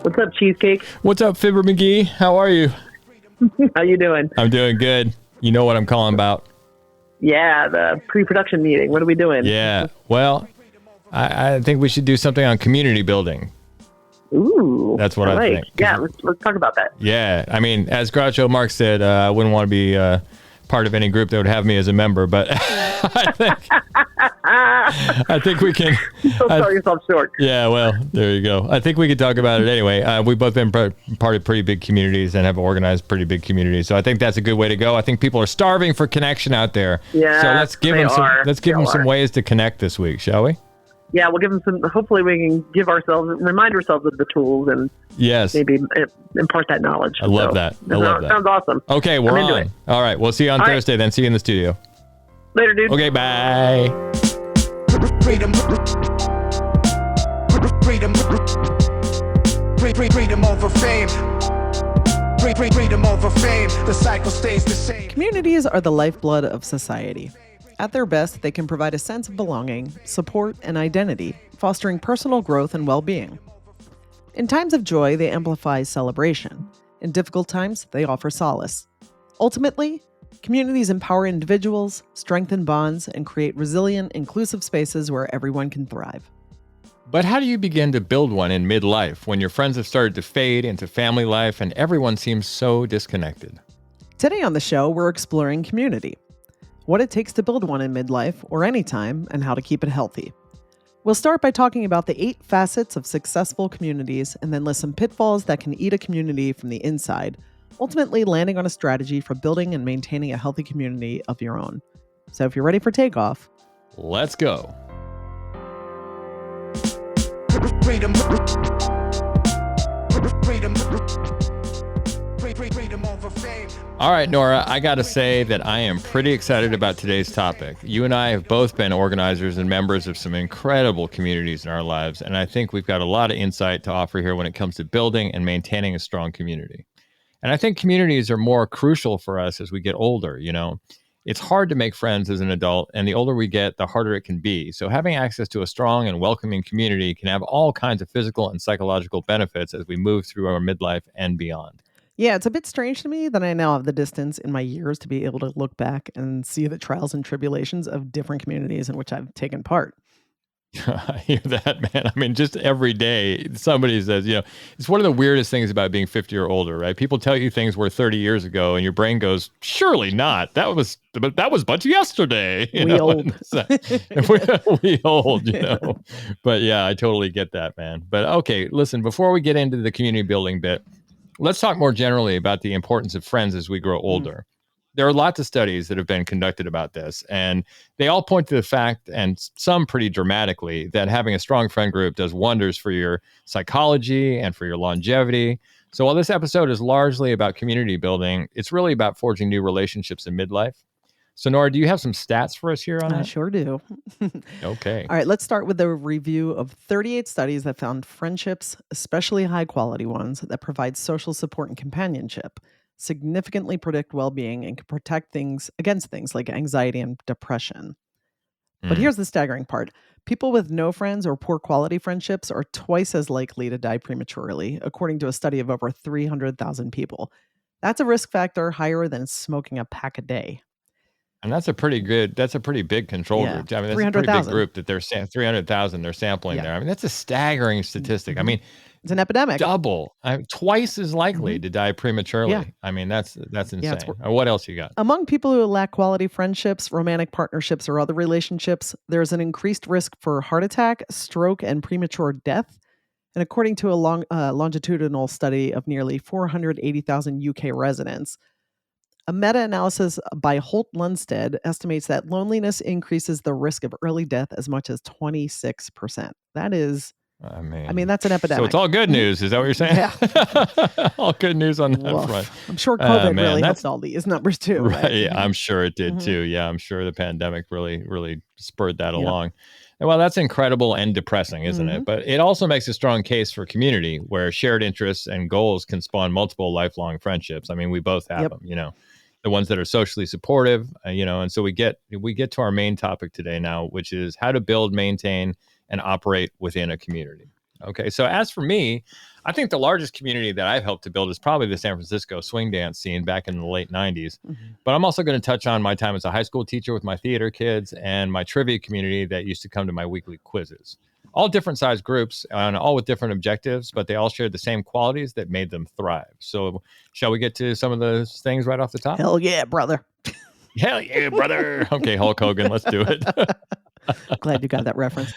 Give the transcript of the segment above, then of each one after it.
What's up, Cheesecake? What's up, Fibber McGee? How are you? How you doing? I'm doing good. You know what I'm calling about. Yeah, the pre-production meeting. What are we doing? Yeah. Well, I think we should do something on community building. Ooh. That's what I think. Yeah, let's talk about that. Yeah. I mean, as Groucho Marx said, I wouldn't want to be part of any group that would have me as a member, but I think we can. Don't sell yourself short. Yeah, well, there you go. I think we could talk about it anyway. We've both been part of pretty big communities and have organized pretty big communities, so I think that's a good way to go. I think people are starving for connection out there. Yeah, so let's give them some ways to connect this week, shall we? Yeah, we'll give them some. Hopefully, we can remind ourselves of the tools and maybe impart that knowledge. I love that. Sounds awesome. Okay, we're on. All right, we'll see you on Thursday. Then see you in the studio. Later, dude. Okay, bye. Freedom over fame. Freedom over fame. The cycle stays the same. Communities are the lifeblood of society. At their best, they can provide a sense of belonging, support, and identity, fostering personal growth and well-being. In times of joy, they amplify celebration. In difficult times, they offer solace. Ultimately, communities empower individuals, strengthen bonds, and create resilient, inclusive spaces where everyone can thrive. But how do you begin to build one in midlife when your friends have started to fade into family life and everyone seems so disconnected? Today on the show, we're exploring community, what it takes to build one in midlife or any time, and how to keep it healthy. We'll start by talking about the 8 facets of successful communities and then list some pitfalls that can eat a community from the inside, ultimately landing on a strategy for building and maintaining a healthy community of your own. So if you're ready for takeoff, let's go. Freedom over fame. All right, Nora, I got to say that I am pretty excited about today's topic. You and I have both been organizers and members of some incredible communities in our lives, and I think we've got a lot of insight to offer here when it comes to building and maintaining a strong community. And I think communities are more crucial for us as we get older, you know. It's hard to make friends as an adult, and the older we get, the harder it can be. So having access to a strong and welcoming community can have all kinds of physical and psychological benefits as we move through our midlife and beyond. yeah, it's a bit strange to me that I now have the distance in my years to be able to look back and see the trials and tribulations of different communities in which I've taken part. I hear that, man. I mean, just every day somebody says, you know, it's one of the weirdest things about being 50 or older, right? People tell you things were 30 years ago and your brain goes, surely not. That was but yesterday. We old. we old, you know. But yeah, I totally get that, man. But okay, listen, before we get into the community building bit, let's talk more generally about the importance of friends as we grow older. There are lots of studies that have been conducted about this, and they all point to the fact, and some pretty dramatically, that having a strong friend group does wonders for your psychology and for your longevity. So while this episode is largely about community building, it's really about forging new relationships in midlife. So Nora, do you have some stats for us here on that? I sure do. Okay. All right, let's start with a review of 38 studies that found friendships, especially high quality ones, that provide social support and companionship, significantly predict well-being and can protect things against things like anxiety and depression. But here's the staggering part. People with no friends or poor quality friendships are twice as likely to die prematurely, according to a study of over 300,000 people. That's a risk factor higher than smoking a pack a day. And that's a pretty big control group. I mean, that's a pretty big group that they're 300,000 they're sampling there. I mean, that's a staggering statistic. I mean, it's an epidemic. Twice as likely to die prematurely. Yeah. I mean, that's insane. Yeah, what else you got? Among people who lack quality friendships, romantic partnerships, or other relationships, there's an increased risk for heart attack, stroke, and premature death. And according to a longitudinal study of nearly 480,000 UK residents, a meta-analysis by Holt Lundstedt estimates that loneliness increases the risk of early death as much as 26%. That is, I mean, that's an epidemic. So it's all good news. Is that what you're saying? Yeah. All good news on that front. I'm sure COVID really helped all these numbers too. Right. Yeah, I'm sure it did too. Yeah, I'm sure the pandemic really spurred that along. And well, that's incredible and depressing, isn't it? But it also makes a strong case for community where shared interests and goals can spawn multiple lifelong friendships. I mean, we both have them, you know. The ones that are socially supportive, you know, and so we get to our main topic today now, which is how to build, maintain, and operate within a community. Okay. So as for me, I think the largest community that I've helped to build is probably the San Francisco swing dance scene back in the late 90s. But I'm also going to touch on my time as a high school teacher with my theater kids and my trivia community that used to come to my weekly quizzes. All different size groups and all with different objectives, but they all shared the same qualities that made them thrive. So shall we get to some of those things right off the top? Hell yeah, brother. Hell yeah, brother. Okay, Hulk Hogan, let's do it. Glad you got that reference.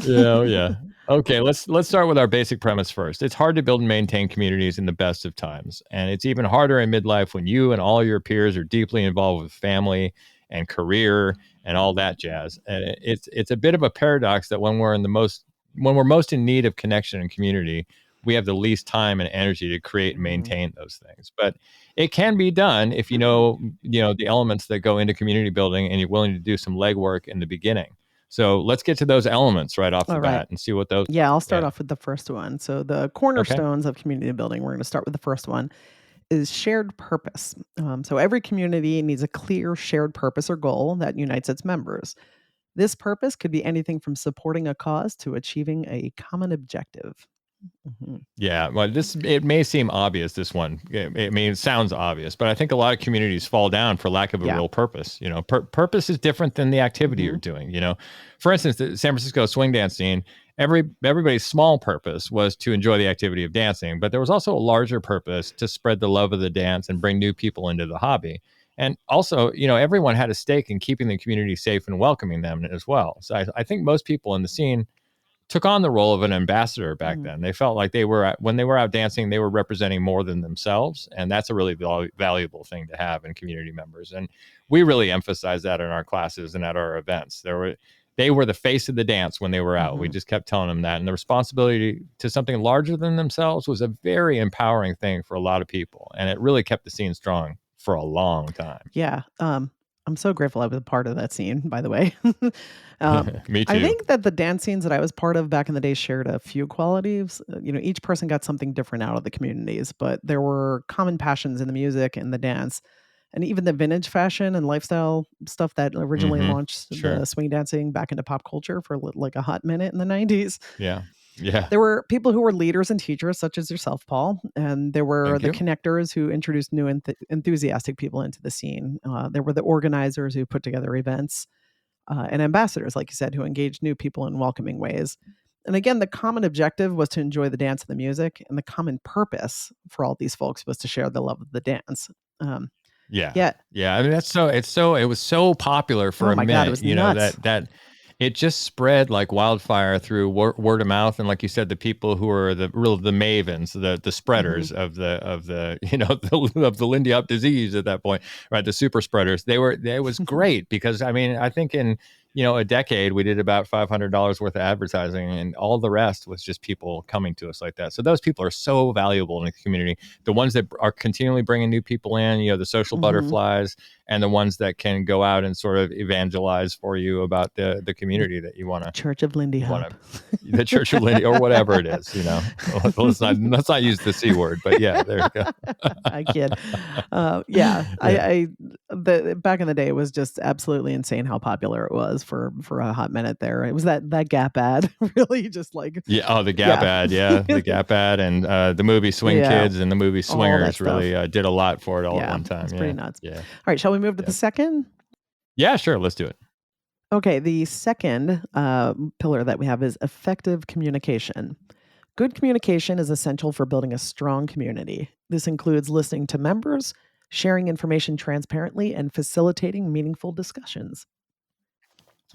Yeah. Okay, let's start with our basic premise first. It's hard to build and maintain communities in the best of times, and it's even harder in midlife when you and all your peers are deeply involved with family and career and all that jazz. And it's a bit of a paradox that when we're most in need of connection and community, we have the least time and energy to create and maintain those things. But it can be done if you know the elements that go into community building and you're willing to do some legwork in the beginning. So let's get to those elements right off the bat and see what those. Yeah, I'll start off with the first one. So the cornerstones of community building, we're going to start with the first one, is shared purpose. So every community needs a clear shared purpose or goal that unites its members. This purpose could be anything from supporting a cause to achieving a common objective. Yeah, well, it may seem obvious, this one. It sounds obvious, but I think a lot of communities fall down for lack of a real purpose. Purpose is different than the activity you're doing. For instance, the San Francisco swing dance scene, everybody's small purpose was to enjoy the activity of dancing, but there was also a larger purpose to spread the love of the dance and bring new people into the hobby. And also, everyone had a stake in keeping the community safe and welcoming them as well. So I think most people in the scene took on the role of an ambassador back then. They felt like when they were out dancing, they were representing more than themselves. And that's a really valuable thing to have in community members. And we really emphasize that in our classes and at our events. They were the face of the dance when they were out. We just kept telling them that. And the responsibility to something larger than themselves was a very empowering thing for a lot of people. And it really kept the scene strong for a long time. Yeah. I'm so grateful I was a part of that scene, by the way. Me too. I think that the dance scenes that I was part of back in the day shared a few qualities. Each person got something different out of the communities, but there were common passions in the music and the dance, and even the vintage fashion and lifestyle stuff that originally launched the swing dancing back into pop culture for like a hot minute in the 90s. Yeah. There were people who were leaders and teachers, such as yourself, Paul, and there were connectors who introduced new enthusiastic people into the scene. There were the organizers who put together events, and ambassadors, like you said, who engaged new people in welcoming ways. And again, the common objective was to enjoy the dance and the music, and the common purpose for all these folks was to share the love of the dance. Yeah. I mean, it was so popular for a minute. God, it was nuts. that it just spread like wildfire through word of mouth, and like you said, the people who are the mavens, the spreaders of the Lindy Hop disease at that point, right? The super spreaders. It was great because I think in a decade we did about $500 worth of advertising, and all the rest was just people coming to us like that. So those people are so valuable in the community. The ones that are continually bringing new people in, the social butterflies, and the ones that can go out and sort of evangelize for you about the community that you want to. Church of Lindy Hop. The Church of Lindy, or whatever it is, Let's not use the C word, but yeah, there you go. I kid. Back in the day, it was just absolutely insane how popular it was for a hot minute there. It was that Gap ad, really just like. Yeah. Oh, the Gap ad. Yeah. The Gap ad and the movie Swing Kids and the movie Swingers really did a lot for it all at one time. It's pretty nuts. Yeah. All right. Shall we move to the second? Yeah, sure. Let's do it. Okay. The second pillar that we have is effective communication. Good communication is essential for building a strong community. This includes listening to members, sharing information transparently, and facilitating meaningful discussions.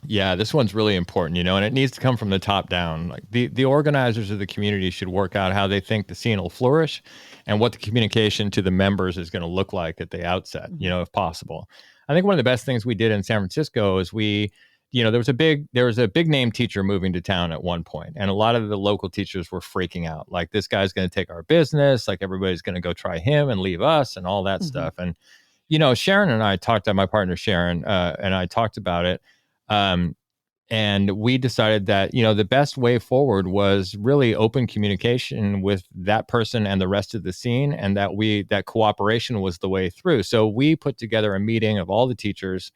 Yeah, this one's really important, and it needs to come from the top down. Like the organizers of the community should work out how they think the scene will flourish and what the communication to the members is going to look like at the outset, if possible. I think one of the best things we did in San Francisco is there was a big name teacher moving to town at one point, and a lot of the local teachers were freaking out. Like, this guy's going to take our business, like everybody's going to go try him and leave us and all that stuff. And, Sharon and I talked to my partner, Sharon, and I talked about it. And we decided that, the best way forward was really open communication with that person and the rest of the scene, and that cooperation was the way through. So we put together a meeting of all the teachers,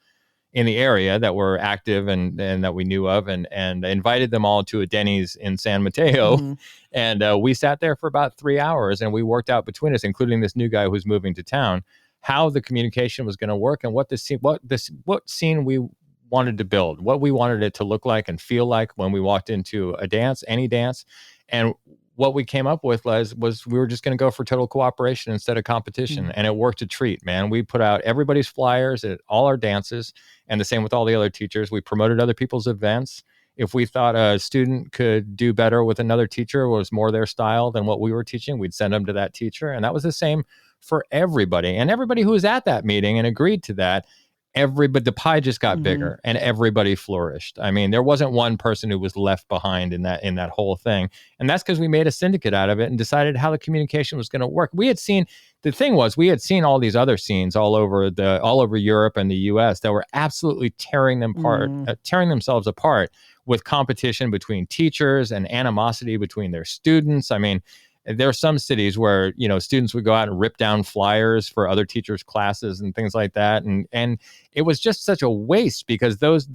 in the area that were active and that we knew of, and invited them all to a Denny's in San Mateo. And we sat there for about 3 hours, and we worked out between us, including this new guy who's moving to town, how the communication was going to work and what scene we wanted to build, what we wanted it to look like and feel like when we walked into a dance, any dance. And what we came up with was we were just going to go for total cooperation instead of competition. And it worked a treat, man. We put out everybody's flyers at all our dances, and the same with all the other teachers. We promoted other people's events. If we thought a student could do better with another teacher, was more their style than what we were teaching, we'd send them to that teacher. And that was the same for everybody. And everybody who was at that meeting and agreed to that, but the pie just got bigger and everybody flourished. I mean, there wasn't one person who was left behind in that whole thing. And that's because we made a syndicate out of it and decided how the communication was going to work. We had seen all these other scenes all over Europe and the US that were absolutely tearing themselves apart with competition between teachers and animosity between their students. I mean, there are some cities where, students would go out and rip down flyers for other teachers' classes and things like that. And it was just such a waste because those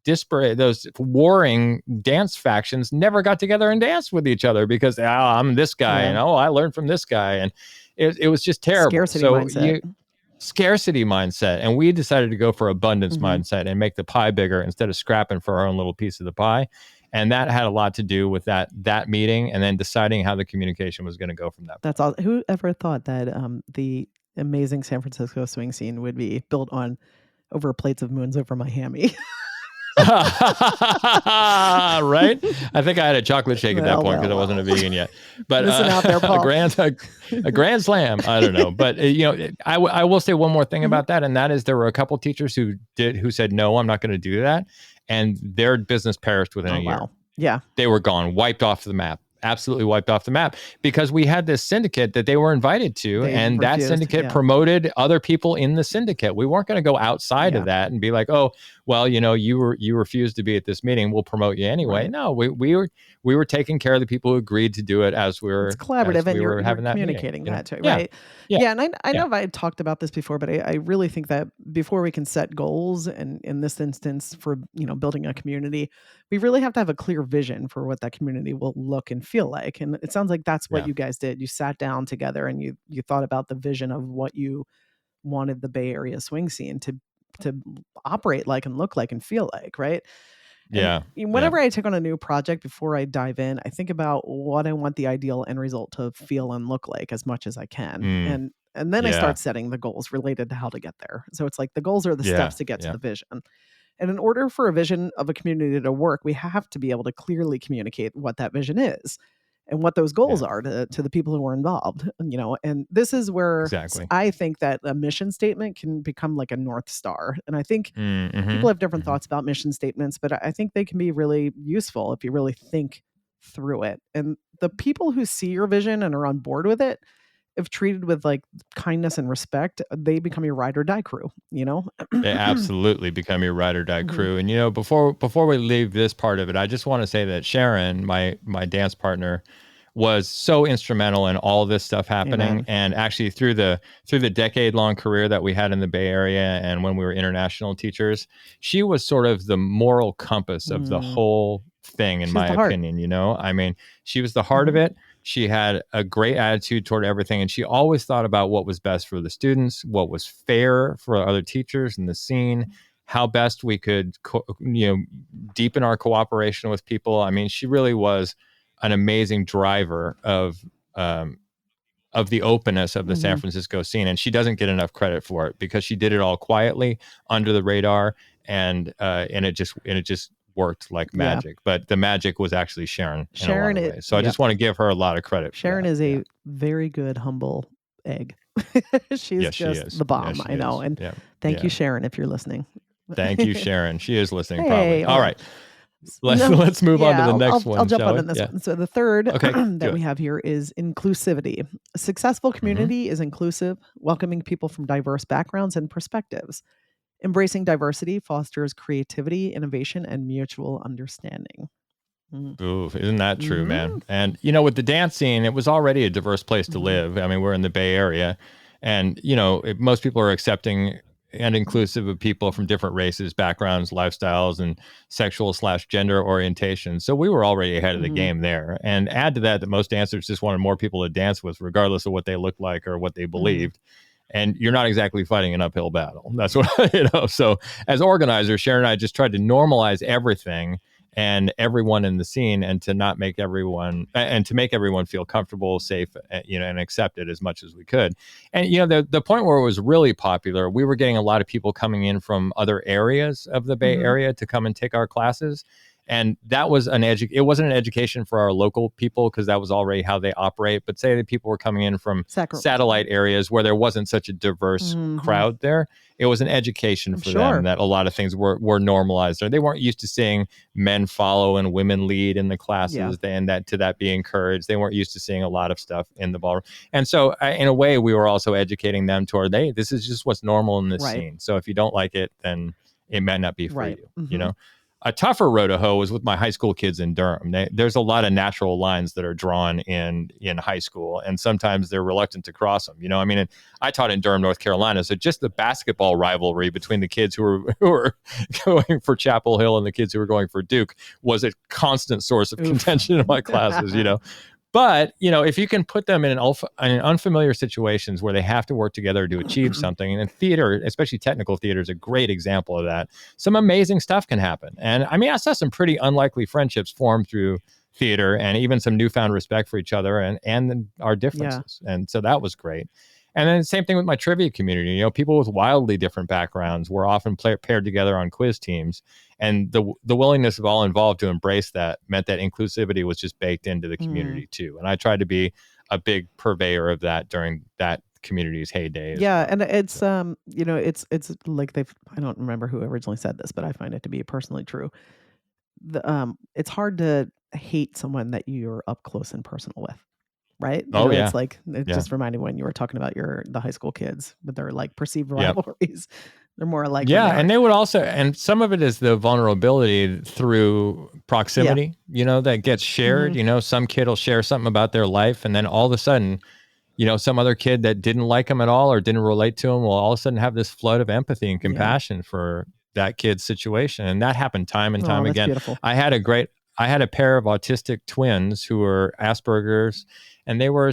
disparate, those warring dance factions never got together and danced with each other because I'm this guy and I learned from this guy. And it was just terrible. Scarcity mindset. And we decided to go for abundance mindset and make the pie bigger instead of scrapping for our own little piece of the pie. And that had a lot to do with that meeting and then deciding how the communication was going to go from that. That's all. Who ever thought that the amazing San Francisco swing scene would be built on over plates of moons over Miami? Right? I think I had a chocolate shake at that point because I wasn't a vegan yet. But listen out there, Paul. a grand slam. I don't know. But I will say one more thing about that, and that is there were a couple teachers who said no, I'm not going to do that, and their business perished within a year. Wow. Yeah, they were gone, wiped off the map. Absolutely wiped off the map because we had this syndicate that they were invited to, and that syndicate promoted other people in the syndicate. We weren't going to go outside of that and be like, oh, well, you refused to be at this meeting, we'll promote you anyway. Right. No, we were taking care of the people who agreed to do it as we were. It's collaborative, and you're having that communicating meeting, that too, right? Yeah, and I know I talked about this before, but I really think that before we can set goals, and in this instance for building a community, we really have to have a clear vision for what that community will look and feel like. And it sounds like that's what you guys did. You sat down together and you thought about the vision of what you wanted the Bay Area swing scene to operate like and look like and feel like, right? Yeah. And whenever I take on a new project, before I dive in, I think about what I want the ideal end result to feel and look like as much as I can. And then I start setting the goals related to how to get there. So it's like the goals are the steps to get to the vision. And in order for a vision of a community to work, we have to be able to clearly communicate what that vision is and what those goals are to the people who are involved, and this is where I think that a mission statement can become like a North Star. And I think people have different thoughts about mission statements, but I think they can be really useful if you really think through it. And the people who see your vision and are on board with it, if treated with like kindness and respect, they become your ride or die crew, They absolutely become your ride or die crew. And before we leave this part of it, I just want to say that Sharon, my dance partner, was so instrumental in all this stuff happening. Amen. And actually through the decade-long career that we had in the Bay Area and when we were international teachers, she was sort of the moral compass of the whole thing, in my opinion. I mean, she was the heart of it. She had a great attitude toward everything, and she always thought about what was best for the students, what was fair for other teachers in the scene, how best we could, deepen our cooperation with people. I mean, she really was an amazing driver of the openness of the San Francisco scene, and she doesn't get enough credit for it because she did it all quietly under the radar, and it just worked like magic. But the magic was actually Sharon in a lot of ways. So I just want to give her a lot of credit. Sharon is a very good, humble egg. She's just the bomb. I know. And thank you, Sharon, if you're listening. Thank you, Sharon. She is listening, probably. All right. Let's move on to the next one. I'll jump on this one. So the third that we have here is inclusivity. A successful community is inclusive, welcoming people from diverse backgrounds and perspectives. Embracing diversity fosters creativity, innovation, and mutual understanding. Ooh, isn't that true, man? And, with the dance scene, it was already a diverse place to live. I mean, we're in the Bay Area, and, most people are accepting and inclusive of people from different races, backgrounds, lifestyles, and sexual/gender orientation. So we were already ahead of the game there. And add to that most dancers just wanted more people to dance with, regardless of what they looked like or what they believed. And you're not exactly fighting an uphill battle. That's what, So as organizers, Sharon and I just tried to normalize everything and everyone in the scene, and to not make everyone, and to make everyone feel comfortable, safe, and accepted as much as we could. And, the point where it was really popular, we were getting a lot of people coming in from other areas of the Bay Area to come and take our classes. And that was it wasn't an education for our local people, because that was already how they operate. But say that people were coming in from satellite areas where there wasn't such a diverse crowd there, it was an education for them that a lot of things were normalized. Or they weren't used to seeing men follow and women lead in the classes, and that be encouraged. They weren't used to seeing a lot of stuff in the ballroom. And so in a way, we were also educating them toward, hey, this is just what's normal in this scene. So if you don't like it, then it might not be for you, A tougher road to hoe was with my high school kids in Durham. There's a lot of natural lines that are drawn in high school, and sometimes they're reluctant to cross them. I taught in Durham, North Carolina, so just the basketball rivalry between the kids who were going for Chapel Hill and the kids who were going for Duke was a constant source of contention in my classes. But, if you can put them in unfamiliar situations where they have to work together to achieve something, and in theater, especially technical theater, is a great example of that, some amazing stuff can happen. And I saw some pretty unlikely friendships form through theater, and even some newfound respect for each other and our differences. And so that was great. And then same thing with my trivia community. People with wildly different backgrounds were often paired together on quiz teams. And the willingness of all involved to embrace that meant that inclusivity was just baked into the community too. And I tried to be a big purveyor of that during that community's heyday. Yeah. And it's, it's like I don't remember who originally said this, but I find it to be personally true. It's hard to hate someone that you're up close and personal with. Right? It's like, just reminding when you were talking about the high school kids with their like perceived rivalries. They're more like, and they would also, and some of it is the vulnerability through proximity, that gets shared. Some kid will share something about their life, and then all of a sudden, some other kid that didn't like him at all or didn't relate to him will all of a sudden have this flood of empathy and compassion for that kid's situation. And that happened time and time again. Beautiful. I had a pair of autistic twins who were Asperger's, and they were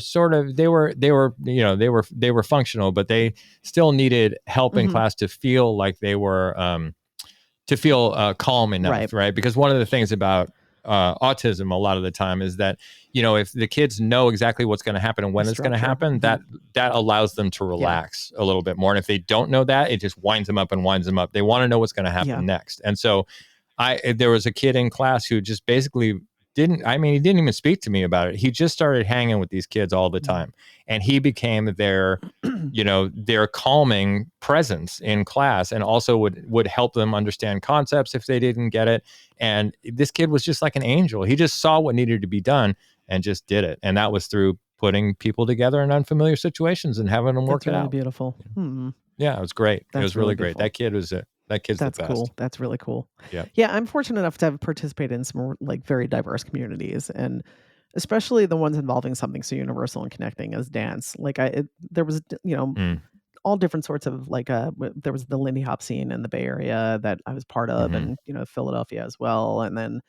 functional, but they still needed help in class to feel like they were calm enough, right? Because one of the things about autism a lot of the time is that if the kids know exactly what's going to happen and when it's going to happen, that allows them to relax a little bit more. And if they don't know that, it just winds them up. They want to know what's going to happen next. And so there was a kid in class who just basically he didn't even speak to me about it. He just started hanging with these kids all the time. And he became their calming presence in class, and also would help them understand concepts if they didn't get it. And this kid was just like an angel. He just saw what needed to be done and just did it. And that was through putting people together in unfamiliar situations and having them work it out. That's really beautiful. Yeah, it was great. It was really great. That kid's That's the best. Cool. That's really cool. Yeah. Yeah. I'm fortunate enough to have participated in some like very diverse communities, and especially the ones involving something so universal and connecting as dance. Like there was, all different sorts of like, there was the Lindy Hop scene in the Bay Area that I was part of, and, Philadelphia as well. And then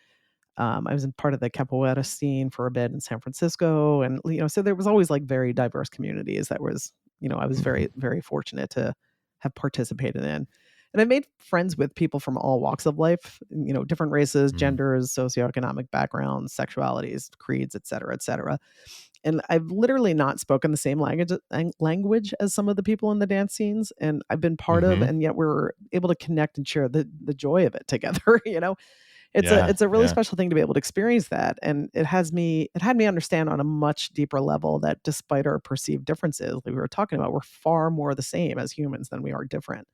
I was in part of the capoeira scene for a bit in San Francisco. And, so there was always like very diverse communities that was, I was very, very fortunate to have participated in. And I made friends with people from all walks of life, different races, genders, socioeconomic backgrounds, sexualities, creeds, et cetera, et cetera. And I've literally not spoken the same language as some of the people in the dance scenes. And I've been part of, and yet we're able to connect and share the joy of it together. It's a really special thing to be able to experience that. And it had me understand on a much deeper level that despite our perceived differences, like we were talking about, we're far more the same as humans than we are different.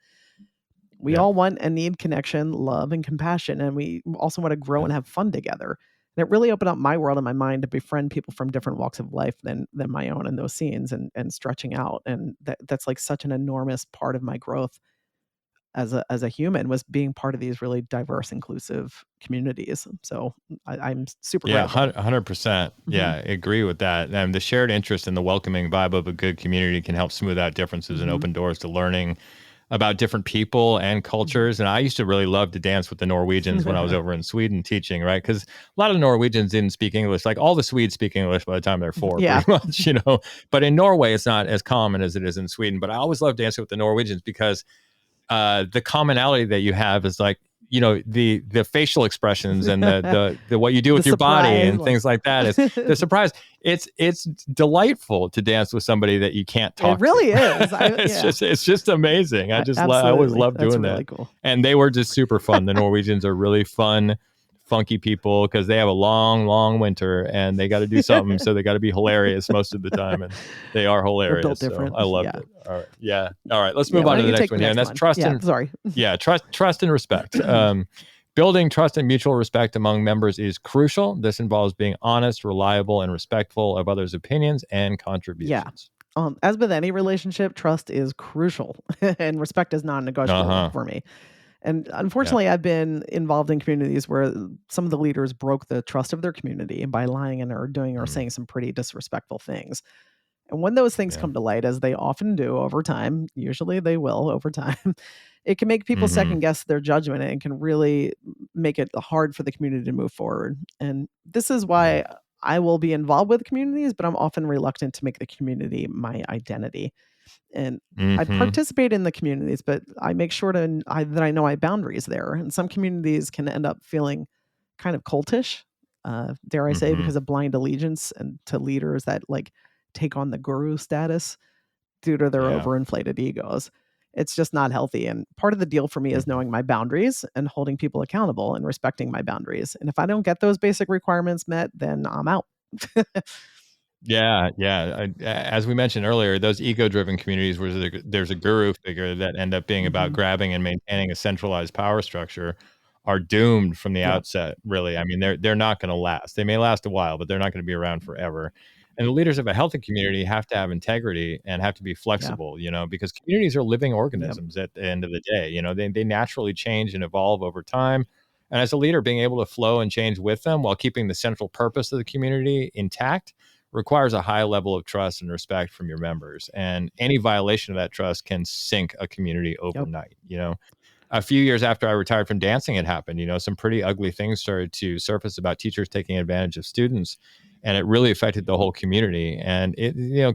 We all want and need connection, love, and compassion. And we also want to grow and have fun together. And it really opened up my world and my mind to befriend people from different walks of life than my own in those scenes, and stretching out. And that's like such an enormous part of my growth as a human, was being part of these really diverse, inclusive communities. So I'm super grateful. 100%. Yeah, I agree with that. And the shared interest and the welcoming vibe of a good community can help smooth out differences and open doors to learning about different people and cultures. And I used to really love to dance with the Norwegians when I was over in Sweden teaching, right? Because a lot of the Norwegians didn't speak English. Like all the Swedes speak English by the time they're 4, pretty much, But in Norway, it's not as common as it is in Sweden. But I always loved dancing with the Norwegians because the commonality that you have is like, the facial expressions and the what you do with your body and things like that is the surprise. It's delightful to dance with somebody that you can't talk to. It really is. It's just amazing. I always love doing that. Really cool. And they were just super fun. The Norwegians are really fun, funky people because they have a long, long winter and they got to do something. So they got to be hilarious most of the time. And they are hilarious. So I love it. All right. Yeah. All right. Let's move on to the next one here. And that's trust trust and respect. Building trust and mutual respect among members is crucial. This involves being honest, reliable, and respectful of others' opinions and contributions. Yeah. As with any relationship, trust is crucial and respect is non-negotiable for me. And unfortunately, I've been involved in communities where some of the leaders broke the trust of their community by lying or doing or saying some pretty disrespectful things. And when those things come to light, as they often do over time, usually they will over time, it can make people second guess their judgment and can really make it hard for the community to move forward. And this is why I will be involved with communities, but I'm often reluctant to make the community my identity. And I participate in the communities, but I make sure that I know my boundaries there. And some communities can end up feeling kind of cultish, dare I say, because of blind allegiance and to leaders that like take on the guru status due to their overinflated egos. It's just not healthy. And part of the deal for me is knowing my boundaries and holding people accountable and respecting my boundaries. And if I don't get those basic requirements met, then I'm out. Yeah. As we mentioned earlier, those ego-driven communities where there's a guru figure that end up being about grabbing and maintaining a centralized power structure are doomed from the outset, really. I mean, they're not going to last. They may last a while, but they're not going to be around forever. And the leaders of a healthy community have to have integrity and have to be flexible, because communities are living organisms at the end of the day. They naturally change and evolve over time. And as a leader, being able to flow and change with them while keeping the central purpose of the community intact requires a high level of trust and respect from your members. And any violation of that trust can sink a community overnight. A few years after I retired from dancing, it happened. Some pretty ugly things started to surface about teachers taking advantage of students. And it really affected the whole community. And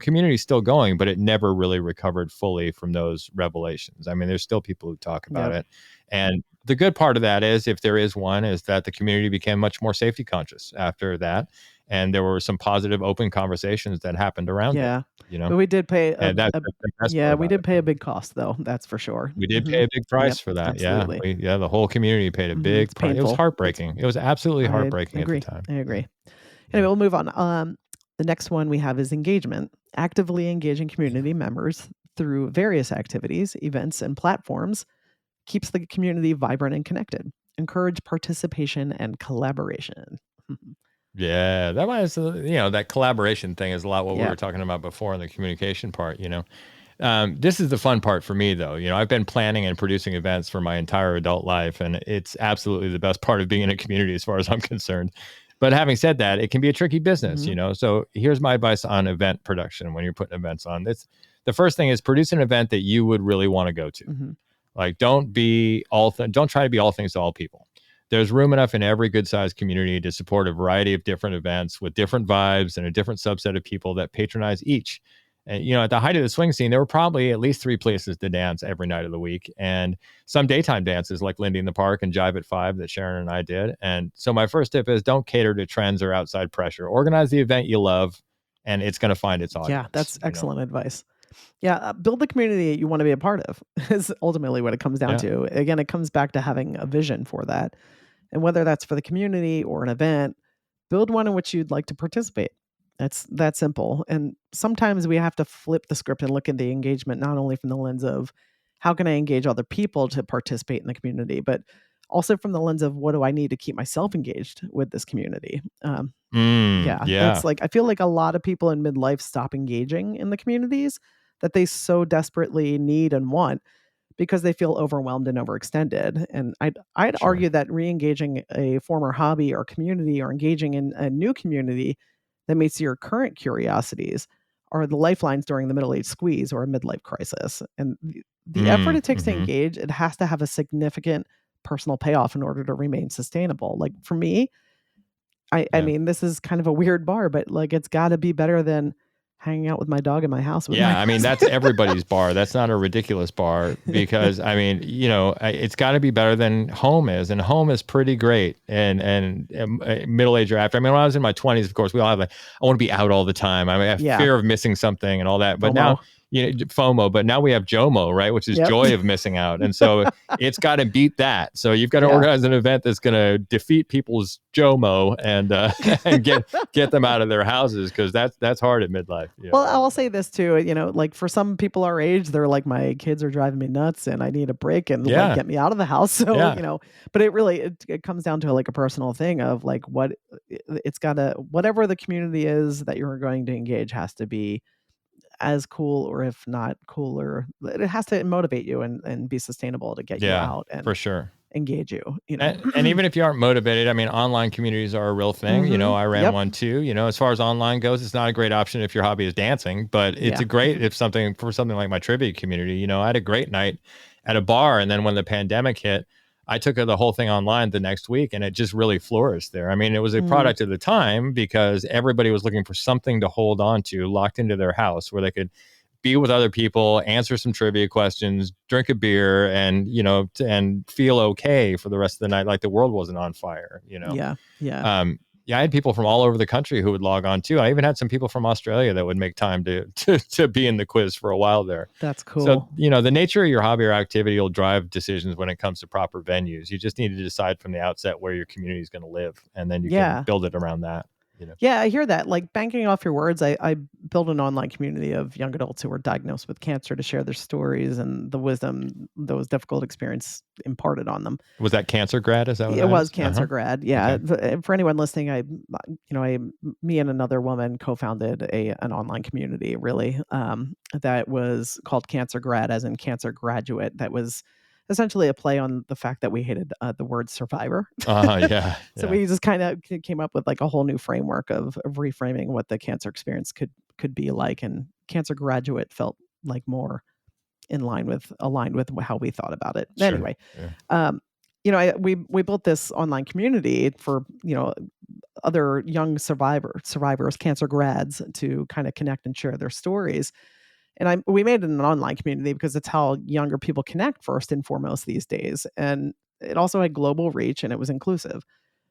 community's still going, but it never really recovered fully from those revelations. I mean, there's still people who talk about it. And the good part of that is, if there is one, is that the community became much more safety conscious after that. And there were some positive, open conversations that happened around it. But we did pay we did pay a big cost, though. That's for sure. We did pay a big price for that. Absolutely. The whole community paid a big price. It was heartbreaking. It was absolutely heartbreaking at the time. I agree. Anyway, we'll move on. The next one we have is engagement. Actively engaging community members through various activities, events, and platforms keeps the community vibrant and connected. Encourage participation and collaboration. Yeah, that was, that collaboration thing is a lot what we were talking about before in the communication part, This is the fun part for me, though. I've been planning and producing events for my entire adult life, and it's absolutely the best part of being in a community as far as I'm concerned. But having said that, it can be a tricky business, So here's my advice on event production when you're putting events on. The first thing is produce an event that you would really want to go to. Like, don't try to be all things to all people. There's room enough in every good-sized community to support a variety of different events with different vibes and a different subset of people that patronize each. And, at the height of the swing scene, there were probably at least 3 places to dance every night of the week, and some daytime dances like Lindy in the Park and Jive at 5 that Sharon and I did. And so my first tip is, don't cater to trends or outside pressure. Organize the event you love, and it's going to find its audience. Yeah, that's excellent advice. Yeah, build the community you want to be a part of is ultimately what it comes down to. Again, it comes back to having a vision for that. And whether that's for the community or an event, build one in which you'd like to participate. That's that simple. And sometimes we have to flip the script and look at the engagement, not only from the lens of how can I engage other people to participate in the community, but also from the lens of what do I need to keep myself engaged with this community. That's like, I feel like a lot of people in midlife stop engaging in the communities that they so desperately need and want because they feel overwhelmed and overextended. And I'd argue that re-engaging a former hobby or community or engaging in a new community that meets your current curiosities are the lifelines during the middle-age squeeze or a midlife crisis. And the effort it takes to engage, it has to have a significant personal payoff in order to remain sustainable. Like for me, I mean, this is kind of a weird bar, but like it's got to be better than hanging out with my dog in my house. I mean, that's everybody's bar. That's not a ridiculous bar because I mean, it's got to be better than home is, and home is pretty great. And middle age or after. I mean, when I was in my 20s, of course, we all have like, I want to be out all the time. I mean, I have fear of missing something and all that. But now, FOMO, but now we have JOMO, right? Which is joy of missing out. And so it's got to beat that. So you've got to organize an event that's going to defeat people's JOMO and get them out of their houses, because that's hard at midlife. Well, I'll say this too, like for some people our age, they're like, my kids are driving me nuts and I need a break and like, get me out of the house. So, but it really, it comes down to like a personal thing of like whatever the community is that you're going to engage has to be as cool, or if not cooler. It has to motivate you and be sustainable to get you out and for sure engage you. And even if you aren't motivated, I mean, online communities are a real thing. I ran one too. As far as online goes, it's not a great option if your hobby is dancing, but it's a great if something like my trivia community. I had a great night at a bar, and then when the pandemic hit, I took the whole thing online the next week, and it just really flourished there. I mean, it was a product of the time because everybody was looking for something to hold on to, locked into their house where they could be with other people, answer some trivia questions, drink a beer, and, and feel okay for the rest of the night. Like the world wasn't on fire, I had people from all over the country who would log on too. I even had some people from Australia that would make time to be in the quiz for a while there. That's cool. So, the nature of your hobby or activity will drive decisions when it comes to proper venues. You just need to decide from the outset where your community is going to live, and then you can build it around that. Yeah, I hear that. Like banking off your words, I built an online community of young adults who were diagnosed with cancer to share their stories and the wisdom those difficult experience imparted on them. Was that Cancer Grad? Is that what it was? Cancer Grad. Yeah. Okay. For anyone listening, me and another woman co-founded an online community, really, that was called Cancer Grad, as in cancer graduate. That was essentially a play on the fact that we hated the word survivor. So we just kind of came up with like a whole new framework of reframing what the cancer experience could be like, and cancer graduate felt like more aligned with how we thought about it. Sure. Anyway, we built this online community for other young survivors, cancer grads, to kind of connect and share their stories. And we made it an online community because it's how younger people connect first and foremost these days. And it also had global reach, and it was inclusive.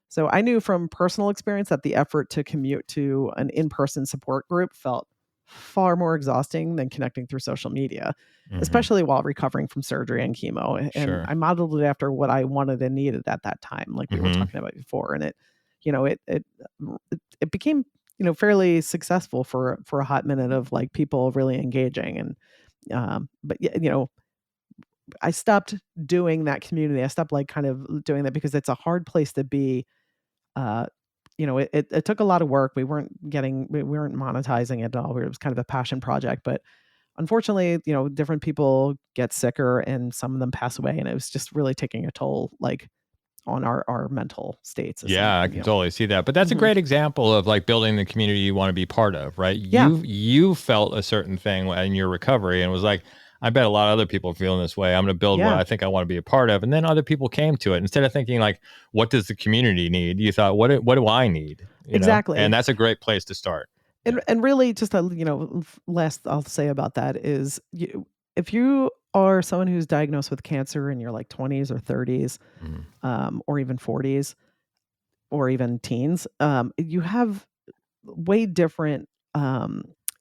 So I knew from personal experience that the effort to commute to an in-person support group felt far more exhausting than connecting through social media, especially while recovering from surgery and chemo. And I modeled it after what I wanted and needed at that time, like we were talking about before. And it became fairly successful for a hot minute of like people really engaging. And but I stopped doing that community. I stopped like kind of doing that because it's a hard place to be. It took a lot of work. We weren't monetizing it at all. It was kind of a passion project, but unfortunately, different people get sicker and some of them pass away, and it was just really taking a toll, like on our mental states. Yeah, I can totally see that. But that's a great example of like building the community you want to be part of, right? Yeah. You felt a certain thing in your recovery and was like, I bet a lot of other people are feeling this way. I'm going to build what I think I want to be a part of. And then other people came to it. Instead of thinking like, what does the community need? You thought, what do I need? Exactly. And that's a great place to start. And really just last I'll say about that is if you are someone who's diagnosed with cancer in your like 20s or 30s, or even 40s, or even teens, you have way different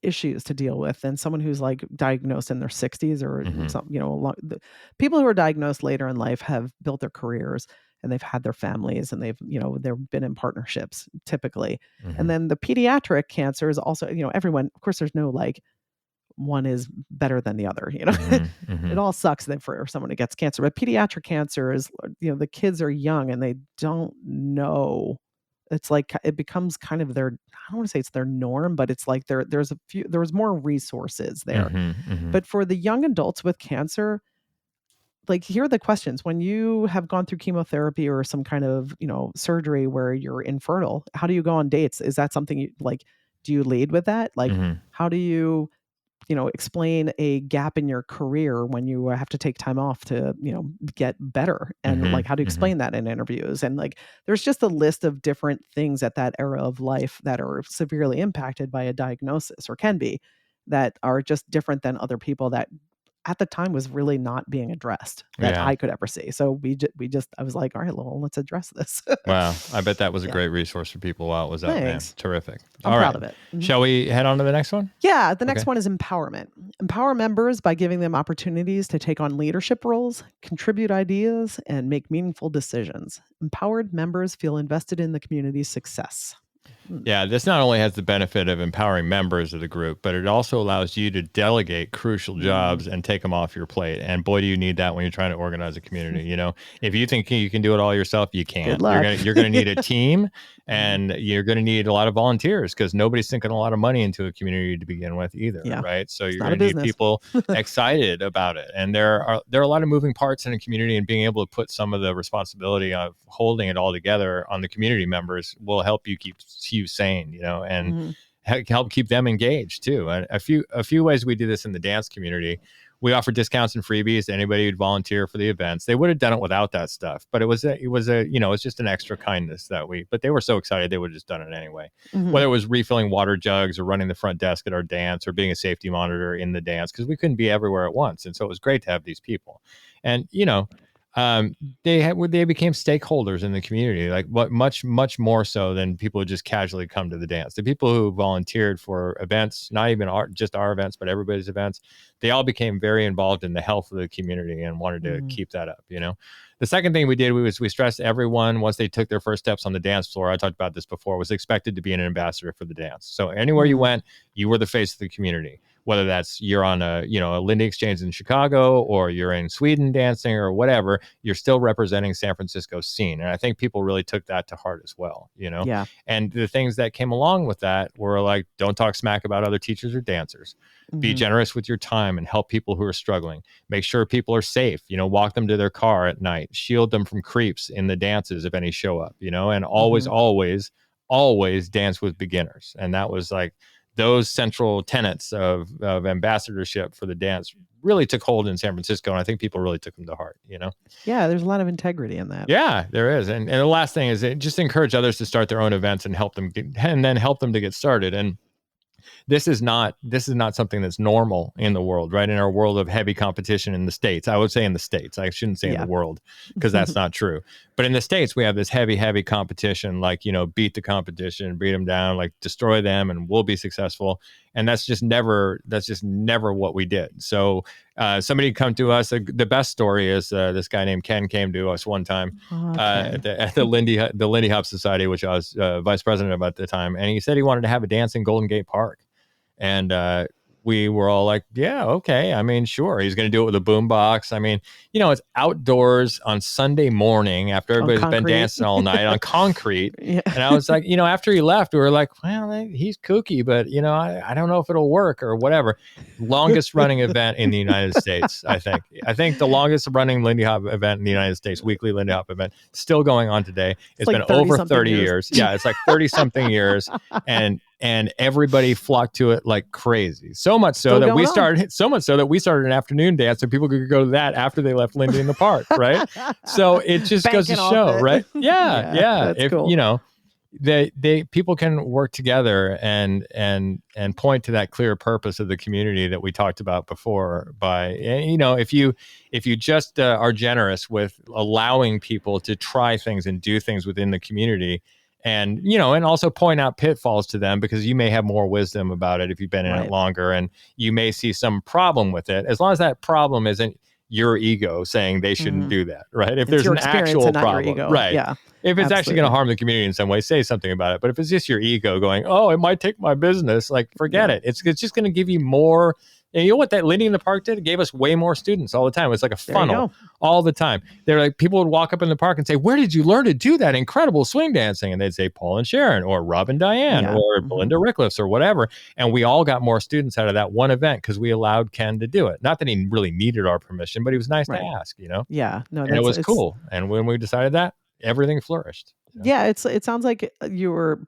issues to deal with than someone who's like diagnosed in their 60s or something. People who are diagnosed later in life have built their careers and they've had their families and they've been in partnerships typically. And then the pediatric cancer is also, everyone, of course, there's no like one is better than the other, It all sucks for someone who gets cancer, but pediatric cancer is, the kids are young and they don't know. It's like, it becomes kind of I don't want to say it's their norm, but it's like there's more resources there. But for the young adults with cancer, like, here are the questions. When you have gone through chemotherapy or some kind of, surgery where you're infertile, how do you go on dates? Is that something you like, do you lead with that? Like, how do you explain a gap in your career when you have to take time off to, get better. And like, how do you explain that in interviews? And like, there's just a list of different things at that era of life that are severely impacted by a diagnosis, or can be, that are just different than other people that at the time was really not being addressed that I could ever see. So I was like, all right, well, let's address this. Wow. I bet that was a great resource for people while it was up, man. Terrific. I'm proud of it. Shall we head on to the next one? Yeah. The next one is empowerment. Empower members by giving them opportunities to take on leadership roles, contribute ideas, and make meaningful decisions. Empowered members feel invested in the community's success. Yeah, this not only has the benefit of empowering members of the group, but it also allows you to delegate crucial jobs and take them off your plate. And boy, do you need that when you're trying to organize a community. If you think you can do it all yourself, you can't. You're going to need a team, and you're going to need a lot of volunteers, because nobody's sinking a lot of money into a community to begin with either, right? So you're going to need people excited about it. And there are a lot of moving parts in a community, and being able to put some of the responsibility of holding it all together on the community members will help you keep you sane, and help keep them engaged too. And a few ways we do this in the dance community: we offer discounts and freebies to anybody who'd volunteer for the events. They would have done it without that stuff, but it's just an extra kindness but they were so excited they would have just done it anyway. Whether it was refilling water jugs, or running the front desk at our dance, or being a safety monitor in the dance, because we couldn't be everywhere at once. And so it was great to have these people. And they became stakeholders in the community, like much more so than people who just casually come to the dance. The people who volunteered for events, not even just our events, but everybody's events, they all became very involved in the health of the community and wanted to keep that up. The second thing we did was we stressed everyone, once they took their first steps on the dance floor, I talked about this before, was expected to be an ambassador for the dance. So anywhere you went, you were the face of the community. Whether that's you're on a Lindy Exchange in Chicago, or you're in Sweden dancing, or whatever, you're still representing San Francisco's scene. And I think people really took that to heart as well, Yeah. And the things that came along with that were like, don't talk smack about other teachers or dancers. Be generous with your time and help people who are struggling. Make sure people are safe, walk them to their car at night, shield them from creeps in the dances if any show up, and always dance with beginners. And that was like, those central tenets of ambassadorship for the dance really took hold in San Francisco. And I think people really took them to heart, Yeah, there's a lot of integrity in that. Yeah, there is. And the last thing is just encourage others to start their own events and help them to get started. And this is not something that's normal in the world, right? In our world of heavy competition in the States. I would say in the States. I shouldn't say in the world, because that's not true. But in the States, we have this heavy competition, like, beat the competition, beat them down, like destroy them, and we'll be successful. And that's just never what we did. So somebody come to us. The best story is this guy named Ken came to us one time at the Lindy Hop Society, which I was vice president of at the time. And he said he wanted to have a dance in Golden Gate Park. And we were all like, yeah, okay. I mean, sure. He's going to do it with a boombox. I mean, it's outdoors on Sunday morning after everybody's been dancing all night on concrete. And I was like, after he left, we were like, well, he's kooky, but, I don't know if it'll work or whatever. Longest running event in the United States, I think. I think the longest running Lindy Hop event in the United States, weekly Lindy Hop event, still going on today. It's like been over 30 years. Yeah, it's like 30 something years. And everybody flocked to it like crazy. So much so that we started an afternoon dance, so people could go to that after they left Lindy in the park, right? So it just goes to show, right? Yeah. That's cool. People can work together and point to that clear purpose of the community that we talked about before. By if you just are generous with allowing people to try things and do things within the community. And, and also point out pitfalls to them, because you may have more wisdom about it if you've been in it longer, and you may see some problem with it, as long as that problem isn't your ego saying they shouldn't do that, right? If there's an actual problem, right? Yeah. If it's actually going to harm the community in some way, say something about it. But if it's just your ego going, oh, it might take my business, like forget it. It's just going to give you more. And you know what that Lindy in the Park did? It gave us way more students all the time. It was like a funnel all the time. They're like, people would walk up in the park and say, where did you learn to do that incredible swing dancing? And they'd say Paul and Sharon, or Rob and Diane, or Belinda Rickliffs, or whatever. And we all got more students out of that one event because we allowed Ken to do it. Not that he really needed our permission, but he was nice to ask, Yeah. No, and it was cool. And when we decided that, everything flourished. Yeah, it sounds like you were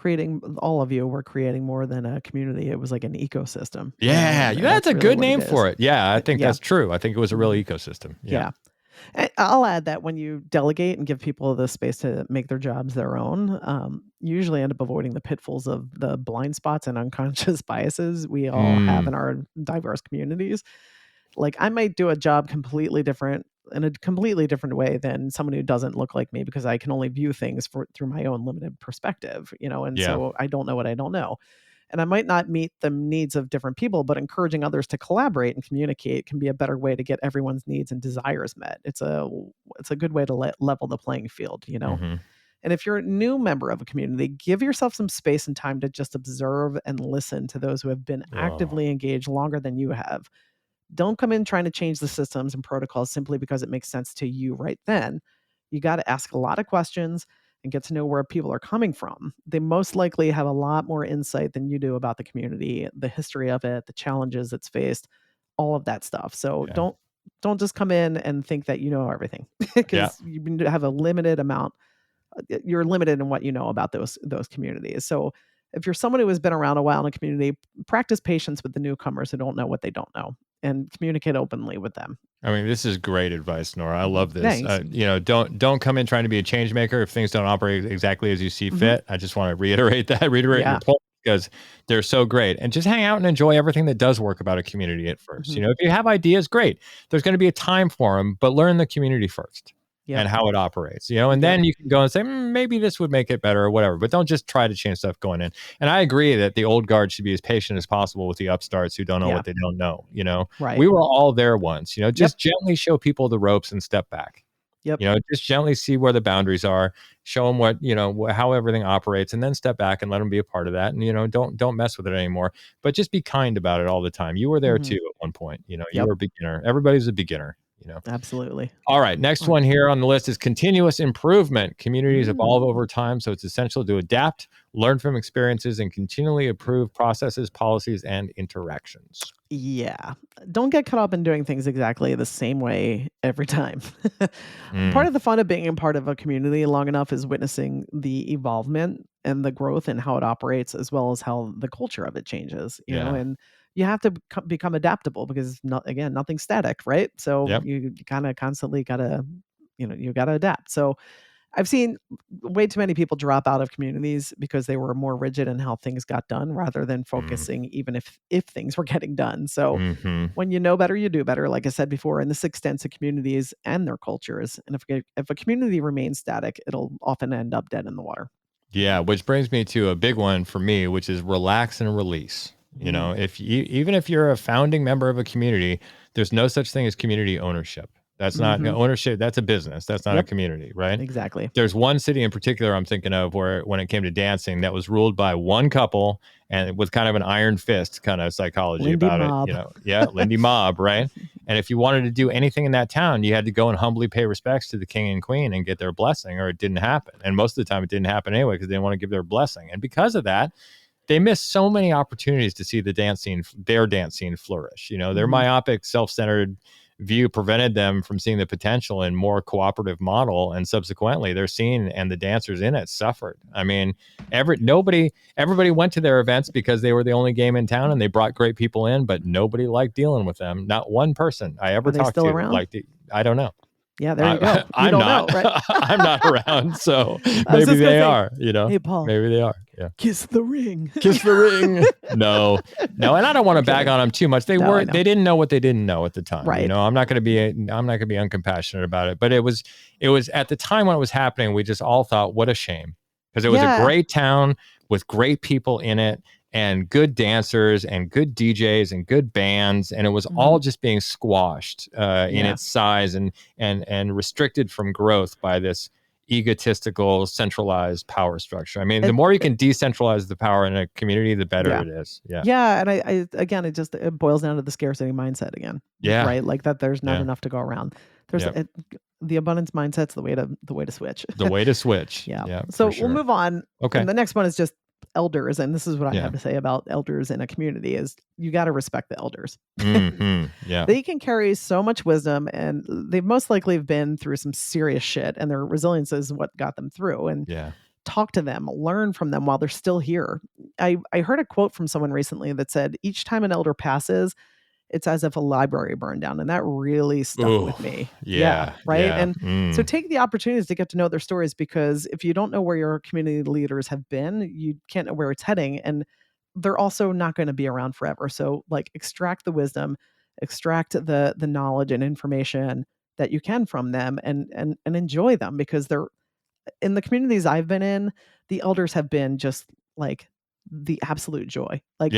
creating, all of you were creating more than a community. It was like an ecosystem. Yeah, and that's a really good what name for it. Yeah, I think Yeah. that's true. I think it was a real ecosystem. Yeah. And I'll add that when you delegate and give people the space to make their jobs their own, you usually end up avoiding the pitfalls of the blind spots and unconscious biases we all have in our diverse communities. Like, I might do a job in a completely different way than someone who doesn't look like me, because I can only view things through my own limited perspective, and so I don't know what I don't know. And I might not meet the needs of different people, but encouraging others to collaborate and communicate can be a better way to get everyone's needs and desires met. It's a good way to level the playing field, Mm-hmm. And if you're a new member of a community, give yourself some space and time to just observe and listen to those who have been actively engaged longer than you have. Don't come in trying to change the systems and protocols simply because it makes sense to you right then. You got to ask a lot of questions and get to know where people are coming from. They most likely have a lot more insight than you do about the community, the history of it, the challenges it's faced, all of that stuff. So don't just come in and think that you know everything, because you have a limited amount. You're limited in what you know about those communities. So if you're someone who has been around a while in a community, practice patience with the newcomers who don't know what they don't know, and communicate openly with them. I mean, this is great advice, Nora. I love this. Thanks. Don't come in trying to be a change maker if things don't operate exactly as you see fit. I just want to reiterate your point, because they're so great. And just hang out and enjoy everything that does work about a community at first. If you have ideas, great. There's going to be a time for them, but learn the community first. And how it operates, and then you can go and say, maybe this would make it better or whatever, but don't just try to change stuff going in. And I agree that the old guard should be as patient as possible with the upstarts who don't know what they don't know. Right. We were all there once, just gently show people the ropes and step back. Yep. Just gently see where the boundaries are, show them what, how everything operates, and then step back and let them be a part of that. And, don't mess with it anymore, but just be kind about it all the time. You were there too at one point, you were a beginner. Everybody's a beginner. Absolutely. All right. Next one here on the list is continuous improvement. Communities evolve over time, so it's essential to adapt, learn from experiences, and continually improve processes, policies, and interactions. Yeah. Don't get caught up in doing things exactly the same way every time. Part of the fun of being a part of a community long enough is witnessing the evolvement and the growth and how it operates, as well as how the culture of it changes, you know, and you have to become adaptable, because nothing's static, right? So you kind of constantly gotta, you gotta adapt. So I've seen way too many people drop out of communities because they were more rigid in how things got done, rather than focusing even if things were getting done. So when you know better, you do better, like I said before, and this extends to communities and their cultures. And if a community remains static, it'll often end up dead in the water. Yeah, which brings me to a big one for me, which is relax and release. Even if you're a founding member of a community, there's no such thing as community ownership. That's not ownership. That's a business. That's not a community, right? Exactly. There's one city in particular I'm thinking of where, when it came to dancing, that was ruled by one couple, and with kind of an iron fist kind of psychology Lindy about mob. it. Lindy mob, right? And if you wanted to do anything in that town, you had to go and humbly pay respects to the king and queen and get their blessing, or it didn't happen. And most of the time it didn't happen anyway, because they didn't want to give their blessing. And because of that, they missed so many opportunities to see their dance scene flourish. Their myopic, self-centered view prevented them from seeing the potential in more cooperative model, and subsequently their scene and the dancers in it suffered. I mean, everybody went to their events because they were the only game in town and they brought great people in, but nobody liked dealing with them. Not one person I ever talked to liked it. I don't know. Yeah, there you go. I'm not. Know, right? I'm not around, so maybe they are. Hey, Paul. Maybe they are. Yeah. Kiss the ring. Kiss the ring. No, and I don't want to bag on them too much. They didn't know what they didn't know at the time. Right. I'm not going to be uncompassionate about it. But it was at the time when it was happening, we just all thought, what a shame, because it was a great town with great people in it, and good dancers and good DJs and good bands, and it was all just being squashed in its size and restricted from growth by this egotistical, centralized power structure. I mean, the more you can decentralize the power in a community, the better it is. Yeah, and I again, it boils down to the scarcity mindset again. Yeah, right. Like that, there's not enough to go around. There's the abundance mindset's the way to switch. The way to switch. Yeah. So we'll move on. Okay. And the next one is just elders, and this is what I have to say about elders in a community: is you got to respect the elders. Yeah, they can carry so much wisdom, and they've most likely been through some serious shit, and their resilience is what got them through. And talk to them, learn from them while they're still here. I heard a quote from someone recently that said, each time an elder passes, it's as if a library burned down. And that really stuck with me. Yeah. Right. Yeah. And so take the opportunities to get to know their stories, because if you don't know where your community leaders have been, you can't know where it's heading. And they're also not going to be around forever. So like extract the wisdom, extract the knowledge and information that you can from them, and enjoy them, because they're in the communities I've been in, the elders have been just like the absolute joy. Like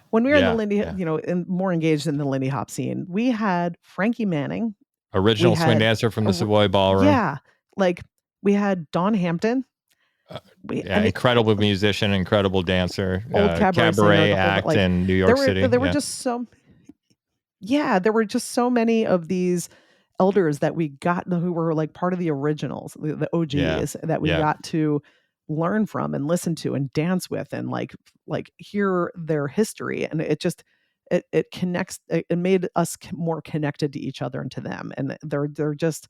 when we were in the Lindy, more engaged in the Lindy Hop scene, we had Frankie Manning, original swing dancer from the Savoy Ballroom. Yeah. Like we had Don Hampton. Incredible musician, incredible dancer, old cabaret act in New York City. There were just there were just so many of these elders that we got who were like part of the originals, the OGs that we got to learn from and listen to and dance with and like hear their history. And it just, it connects, it made us more connected to each other and to them. And they're just,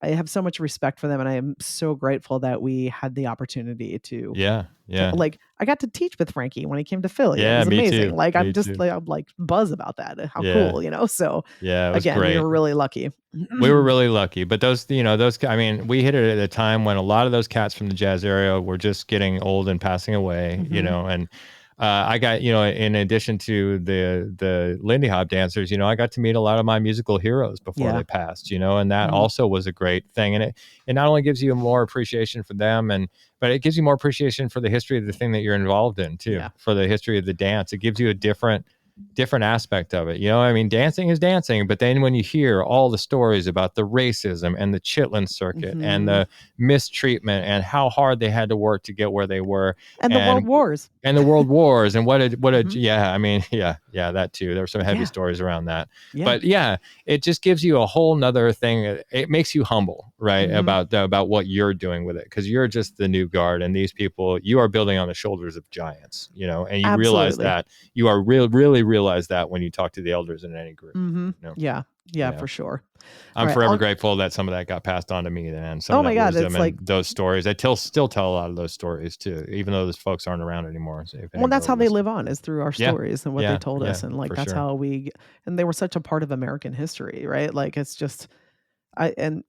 I have so much respect for them, and I am so grateful that we had the opportunity to. Like I got to teach with Frankie when he came to Philly. Yeah, it was amazing. Too. Like I'm like buzz about that. How cool, So it was again, great. we were really lucky. We were really lucky. But those, I mean, we hit it at a time when a lot of those cats from the jazz area were just getting old and passing away. And I got, in addition to the Lindy Hop dancers, I got to meet a lot of my musical heroes before they passed, and that also was a great thing. And it not only gives you more appreciation for them, but it gives you more appreciation for the history of the thing that you're involved in too, for the history of the dance. It gives you a different aspect of it. I mean, dancing is dancing, but then when you hear all the stories about the racism and the Chitlin circuit and the mistreatment and how hard they had to work to get where they were, and the world wars and that too. There were some heavy stories around that, but it just gives you a whole nother thing. It makes you humble, right? About what you're doing with it. 'Cause you're just the new guard, and these people, you are building on the shoulders of giants, and you realize that you are really realize that when you talk to the elders in any group. For sure. I'm forever grateful that some of that got passed on to me then. Some of that wisdom and those stories. I still tell a lot of those stories too, even though those folks aren't around anymore. So that's how they live on, is through our stories and what they told us. And that's how and they were such a part of American history, right? Like it's just, and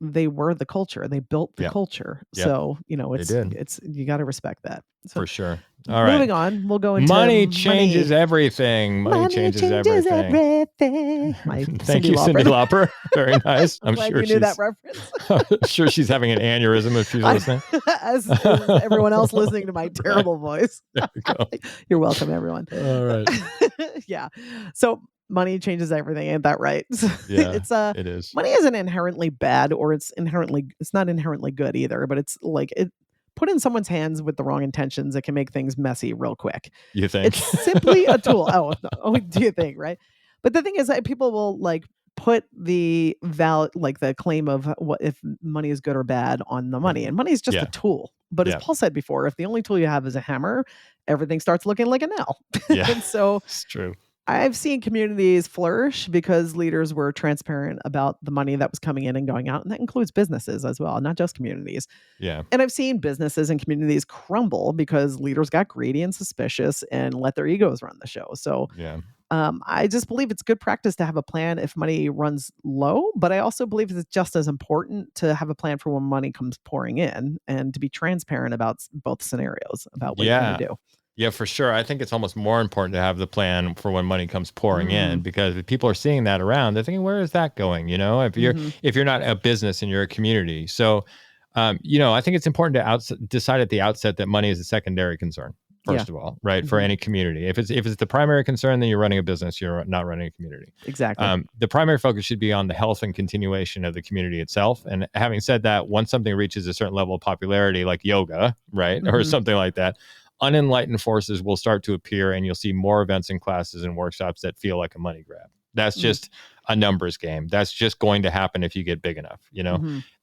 they were the culture. They built the culture. So, it's you got to respect that. So, for sure. All right. Moving on, we'll go into money changes everything. Money changes everything. Thank you, Cyndi Lauper. Very nice. I'm sure you knew that reference. I'm sure she's having an aneurysm if she's listening. As everyone else listening to my terrible voice. There we go. You're welcome, everyone. All right. So money changes everything. Ain't that right? Yeah, it is. Money isn't inherently bad, or it's not inherently good either, but it's like put in someone's hands with the wrong intentions, it can make things messy real quick. You think? It's simply a tool. Do you think, right? But the thing is that people will like put the the claim of what if money is good or bad on the money, and money is just a tool. But as Paul said before, if the only tool you have is a hammer, everything starts looking like a nail. Yeah, and so it's true. I've seen communities flourish because leaders were transparent about the money that was coming in and going out. And that includes businesses as well, not just communities. Yeah. And I've seen businesses and communities crumble because leaders got greedy and suspicious and let their egos run the show. So I just believe it's good practice to have a plan if money runs low. But I also believe it's just as important to have a plan for when money comes pouring in and to be transparent about both scenarios about what you're going to do. Yeah, for sure. I think it's almost more important to have the plan for when money comes pouring in, because if people are seeing that around, they're thinking, where is that going? If you're not a business and you're a community. So, I think it's important to decide at the outset that money is a secondary concern, first of all, right? For any community. If it's the primary concern, then you're running a business, you're not running a community. Exactly. The primary focus should be on the health and continuation of the community itself. And having said that, once something reaches a certain level of popularity, like yoga, right? Or something like that, unenlightened forces will start to appear, and you'll see more events and classes and workshops that feel like a money grab. That's just a numbers game. That's just going to happen if you get big enough.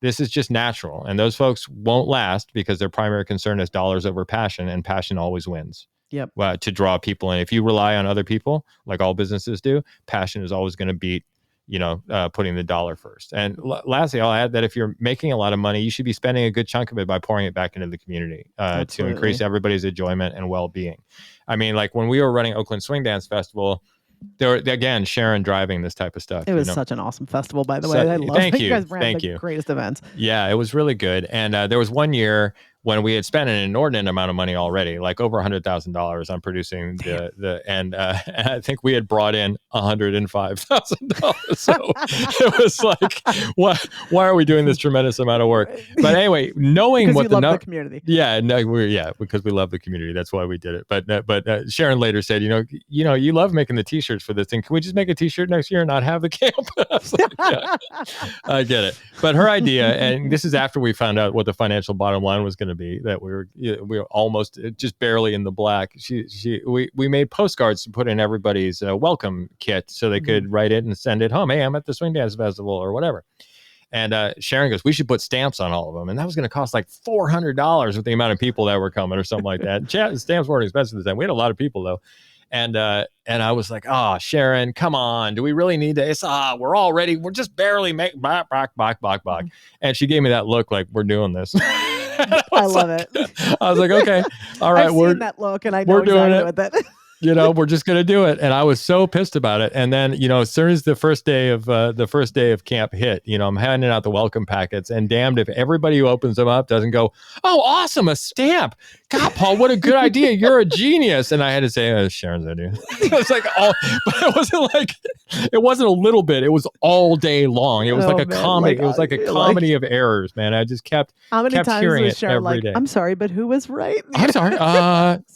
This is just natural, and those folks won't last because their primary concern is dollars over passion, and passion always wins. Yep. To draw people in. If you rely on other people, like all businesses do, passion is always going to beat putting the dollar first. And lastly, I'll add that if you're making a lot of money, you should be spending a good chunk of it by pouring it back into the community to increase everybody's enjoyment and well-being. I mean, like when we were running Oakland Swing Dance Festival, there were, again, Sharon driving this type of stuff. It was such an awesome festival, by the way. I love it. You guys ran the greatest events. Yeah, it was really good. And there was one year when we had spent an inordinate amount of money already, like over $100,000 on producing and I think we had brought in $105,000. So it was like, why are we doing this tremendous amount of work? But anyway, knowing what the community. Yeah, because we love the community. That's why we did it. But Sharon later said, you love making the t-shirts for this thing. Can we just make a t-shirt next year and not have the camp? I was like, yeah, I get it. But her idea, and this is after we found out what the financial bottom line was going to be, that we were almost just barely in the black. We made postcards to put in everybody's welcome kit so they could write it and send it home. Hey, I'm at the Swing Dance Festival or whatever. And Sharon goes, we should put stamps on all of them. And that was going to cost like $400 with the amount of people that were coming or something like that. Stamps weren't expensive this time. We had a lot of people though. And I was like, oh, Sharon, come on. Do we really need to? It's, we're all ready. We're just barely making back. And she gave me that look like we're doing this. I love it. I was like, okay, all right. I've seen that look and I know exactly what that is. We're just going to do it. And I was so pissed about it. And then, as soon as the first day of camp hit, I'm handing out the welcome packets, and damned if everybody who opens them up doesn't go, oh, awesome, a stamp. God, Paul, what a good idea. You're a genius. And I had to say, oh, Sharon's idea. It was like but it wasn't a little bit. It was all day long. It was like a comedy. It was like a comedy of errors, man. I just kept hearing it every day. I'm sorry, but who was right? I'm sorry.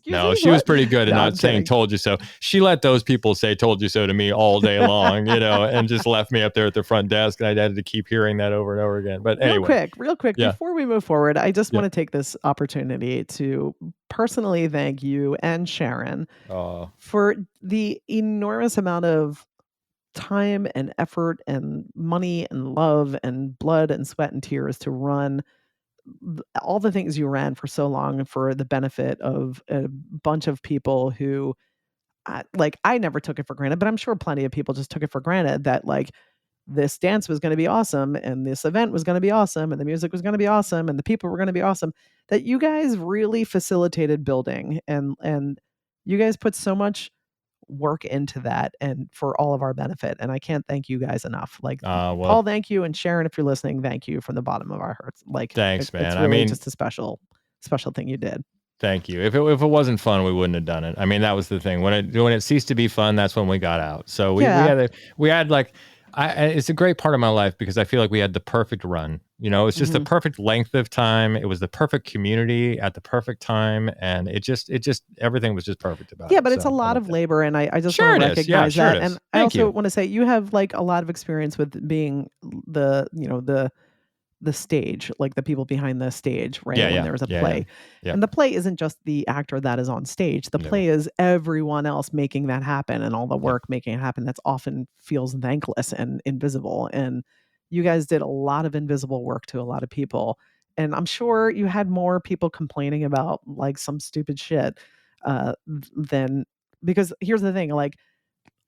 No, she was pretty good at not saying told you so. She let those people say told you so to me all day long, and just left me up there at the front desk, and I had to keep hearing that over and over again. But anyway. Real quick, before we move forward, I just want to take this opportunity to personally thank you and Sharon for the enormous amount of time and effort and money and love and blood and sweat and tears to run all the things you ran for so long for the benefit of a bunch of people who I never took it for granted, but I'm sure plenty of people just took it for granted that this dance was going to be awesome and this event was going to be awesome and the music was going to be awesome and the people were going to be awesome, that you guys really facilitated building and you guys put so much work into that and for all of our benefit. And I can't thank you guys enough. Paul, thank you. And Sharon, if you're listening, thank you from the bottom of our hearts. Thanks, man. It's really just a special thing you did. Thank you. If it wasn't fun, we wouldn't have done it. I mean, that was the thing. When it ceased to be fun, that's when we got out. So we had it's a great part of my life because I feel like we had the perfect run. It's just the perfect length of time. It was the perfect community at the perfect time, and it just everything was just perfect about it. Yeah, but it's a lot of labor, and I just want to recognize that. And I also want to say you have a lot of experience with being the stage, the people behind the stage, right? When there's a play. Yeah. And the play isn't just the actor that is on stage. The play is everyone else making that happen and all the work making it happen. That's often feels thankless and invisible. And you guys did a lot of invisible work to a lot of people. And I'm sure you had more people complaining about some stupid shit because here's the thing,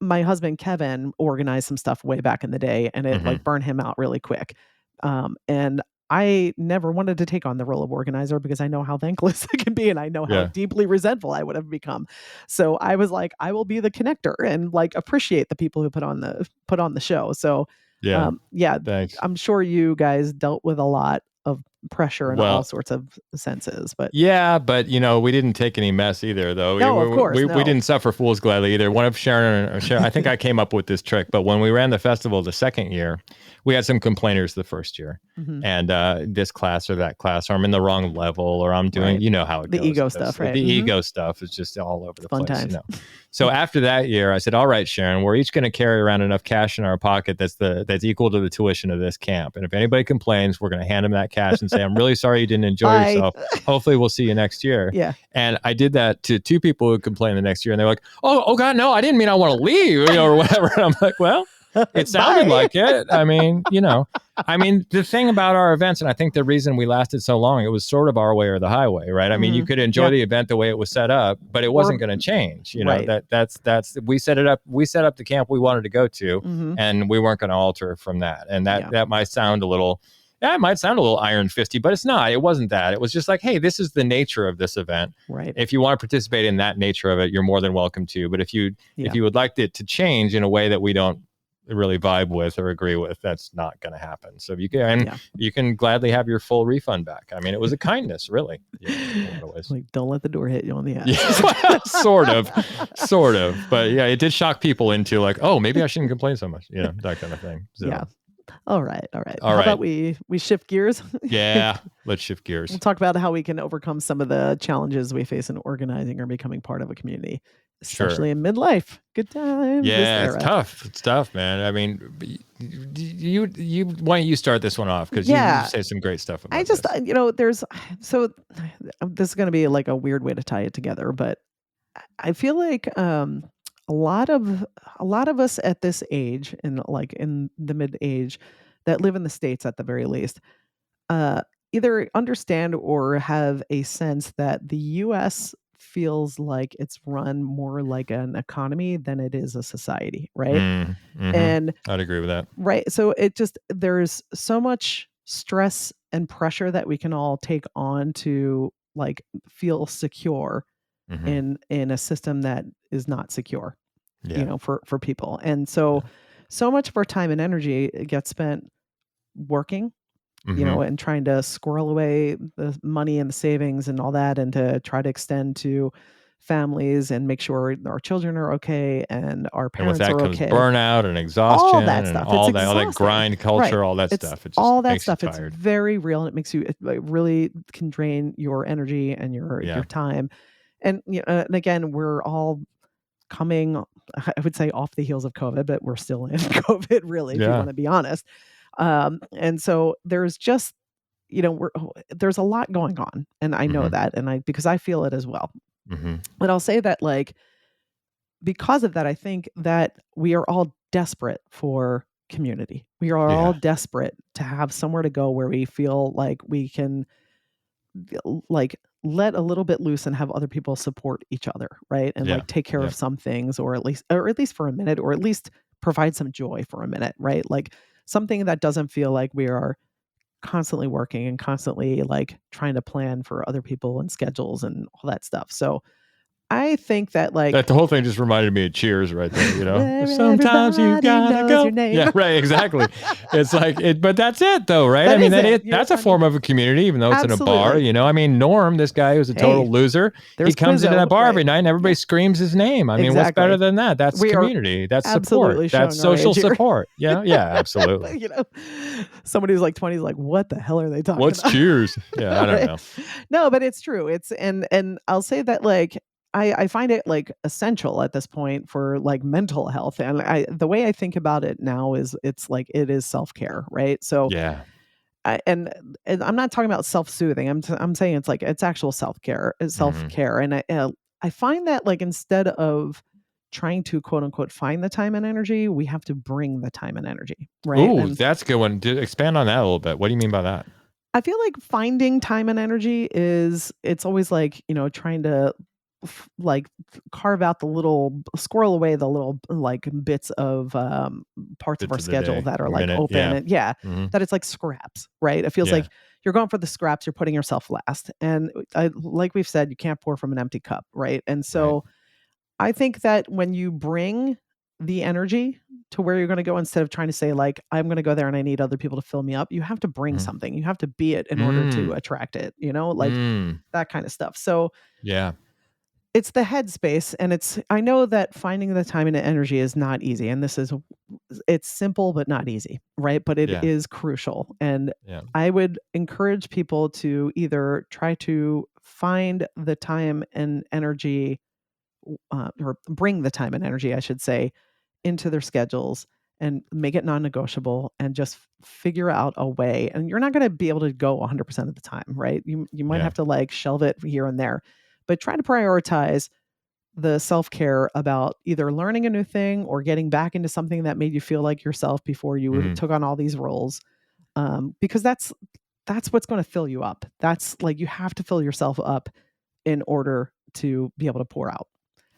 my husband, Kevin, organized some stuff way back in the day and it burned him out really quick. And I never wanted to take on the role of organizer because I know how thankless it can be and I know how deeply resentful I would have become. So I was like, I will be the connector and appreciate the people who put on the show. So thanks. I'm sure you guys dealt with a lot of pressure in all sorts of senses, but we didn't take any mess either, though. Of course, we didn't suffer fools gladly either. One of Sharon, I think I came up with this trick, but when we ran the festival the second year, we had some complainers the first year, and this class or that class, or I'm in the wrong level, or I'm doing, how it goes. The ego stuff, right? The ego stuff is just all over the fun place. Times. So after that year, I said, all right, Sharon, we're each going to carry around enough cash in our pocket that's equal to the tuition of this camp. And if anybody complains, we're going to hand them that cash and say, I'm really sorry you didn't enjoy yourself. Hopefully we'll see you next year. Yeah. And I did that to two people who complained the next year, and they were like, oh God, no, I didn't mean I want to leave, or whatever. And I'm like, well, It sounded like it. I mean, the thing about our events, and I think the reason we lasted so long, it was sort of our way or the highway, right? I mean, you could enjoy the event the way it was set up, but it wasn't going to change. That's we set it up. We set up the camp we wanted to go to, and we weren't going to alter from that. And that might sound a little. Yeah, it might sound a little iron fisty, but it's not. It wasn't that. It was just like, hey, this is the nature of this event. Right. If you want to participate in that nature of it, you're more than welcome to. But if you would like it to change in a way that we don't really vibe with or agree with, that's not going to happen. So you can gladly have your full refund back. I mean, it was a kindness, really. Like, don't let the door hit you on the ass. Yeah, sort of. But yeah, it did shock people into like, oh, maybe I shouldn't complain so much. That kind of thing. So. Yeah. All right. How about we shift gears? Yeah, let's shift gears. We'll talk about how we can overcome some of the challenges we face in organizing or becoming part of a community, especially in midlife. Good time. Yeah, it's tough. It's tough, man. I mean, you why don't you start this one off, because you say some great stuff about this. This is going to be like a weird way to tie it together, but I feel like a lot of us at this age, in the mid age, that live in the States at the very least, either understand or have a sense that the U.S. feels like it's run more like an economy than it is a society, right? Mm-hmm. And I'd agree with that. Right. So there's so much stress and pressure that we can all take on to like feel secure in a system that is not secure, for people. And so much of our time and energy gets spent working, and trying to squirrel away the money and the savings and all that, and to try to extend to families and make sure our children are okay and our parents are okay. And with that comes burnout and exhaustion, all that stuff. all that grind culture, all that stuff. It just all that makes stuff. you It's tired. very real, and it really can drain your energy and your time. And and again, we're all coming, I would say, off the heels of COVID, but we're still in COVID, really, if you want to be honest. And so there's just, there's a lot going on, and I know that, and because I feel it as well. But I'll say that, like, because of that, I think that we are all desperate for community. We are all desperate to have somewhere to go where we feel like we can, like, let a little bit loose and have other people support each other, right? And like take care of some things, or at least for a minute, or at least provide some joy for a minute, right? Like something that doesn't feel like we are constantly working and constantly like trying to plan for other people and schedules and all that stuff. So I think that the whole thing just reminded me of Cheers right there, sometimes you gotta go. Yeah, right, exactly. It's like but that's it though, right? That's a form of a community, even though it's in a bar, I mean, Norm, this guy who's a total loser, he comes into that bar every night and everybody screams his name. I mean, what's better than that? That's community. That's support. That's social support. Yeah, absolutely. Somebody who's like 20 is like, what the hell are they talking about? What's Cheers? Yeah, I don't know. No, but it's true. It's and I'll say that, like, I find it like essential at this point for like mental health. And the way I think about it now is it's like, it is self-care, right? So and I'm not talking about self-soothing. I'm saying it's like, it's actual self-care. And I find that, like, instead of trying to quote unquote find the time and energy, we have to bring the time and energy, right? Ooh, that's a good one. Expand on that a little bit. What do you mean by that? I feel like finding time and energy it's always like, trying to like carve out squirrel away the little like bits of parts of our schedule that are like open and that it's like scraps, right? It feels like you're going for the scraps, you're putting yourself last. And like we've said, you can't pour from an empty cup, right? And so I think that when you bring the energy to where you're going to go, instead of trying to say like, I'm going to go there and I need other people to fill me up, you have to bring something. You have to be it in order to attract it, like that kind of stuff. So it's the headspace, and I know that finding the time and energy is not easy, and it's simple but not easy, right? But it is crucial, and I would encourage people to either try to find the time and energy, or bring the time and energy, I should say, into their schedules and make it non-negotiable, and just figure out a way. And you're not going to be able to go 100% of the time, right? You might have to like shelve it here and there. But try to prioritize the self-care about either learning a new thing or getting back into something that made you feel like yourself before you took on all these roles. Because that's what's going to fill you up. That's like, you have to fill yourself up in order to be able to pour out.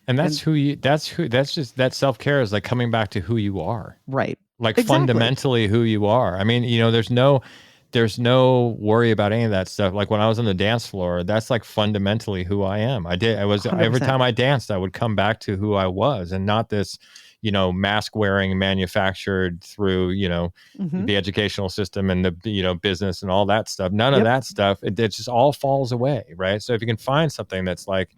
And that's just that self-care is like coming back to who you are. Right. Like fundamentally who you are. I mean, there's no worry about any of that stuff. Like when I was on the dance floor, that's like fundamentally who I am. Every time I danced, I would come back to who I was, and not this, mask wearing manufactured through, the educational system and the, business and all that stuff. None of that stuff. It just all falls away. Right. So if you can find something that's like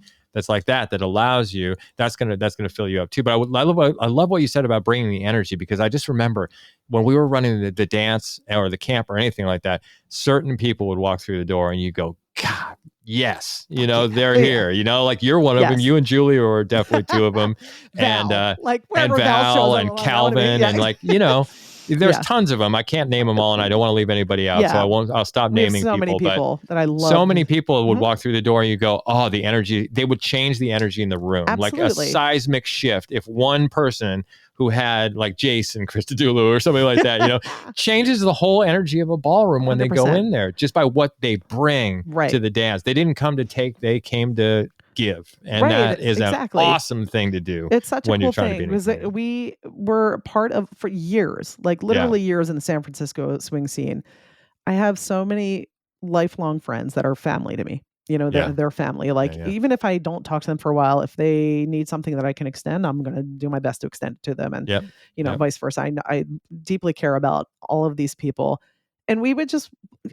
that allows you, that's gonna fill you up too. But I love what you said about bringing the energy, because I just remember when we were running the dance or the camp or anything like that, certain people would walk through the door and you go, God, yes, they're here. Like you're one of them. You and Julie are definitely two of them, and Val and Calvin and there's tons of them. I can't name them all, and I don't want to leave anybody out, so I won't. I'll stop naming so people. Many people that I love. So many people would walk through the door, and you go, "Oh, the energy!" They would change the energy in the room, Absolutely. like a seismic shift. If one person who had like Jason Christodoulou or something like that, changes the whole energy of a ballroom when 100%. They go in there, just by what they bring to the dance. They didn't come to take; they came to give, and that is an awesome thing to do. It's such a cool thing, because we were part of for years, like literally years in the San Francisco swing scene. I have so many lifelong friends that are family to me. They're family. Like even if I don't talk to them for a while, if they need something that I can extend, I'm going to do my best to extend it to them, and vice versa. I deeply care about all of these people. And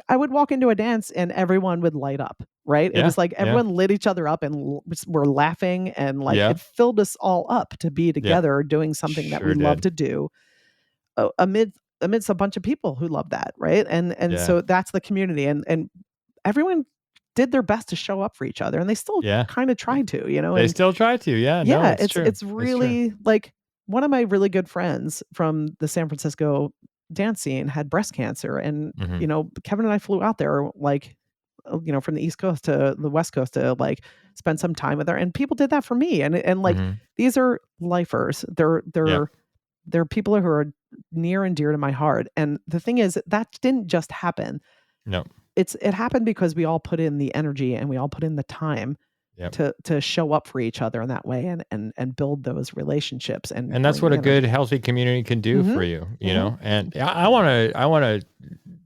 I would walk into a dance and everyone would light up, right? It was like everyone lit each other up and we're laughing, and like it filled us all up to be together doing something that we love to do amidst a bunch of people who love that, right? And so that's the community, and everyone did their best to show up for each other, and they still kind of tried to, They still try to, it's really like one of my really good friends from the San Francisco dance scene had breast cancer, and Kevin and I flew out there like from the East Coast to the West Coast to like spend some time with her, and people did that for me, and like these are lifers. They're people who are near and dear to my heart, and the thing is that didn't just happen. No, it happened because we all put in the energy and we all put in the time to show up for each other in that way, and build those relationships, and that's what a good healthy community can do for you, know. And I want to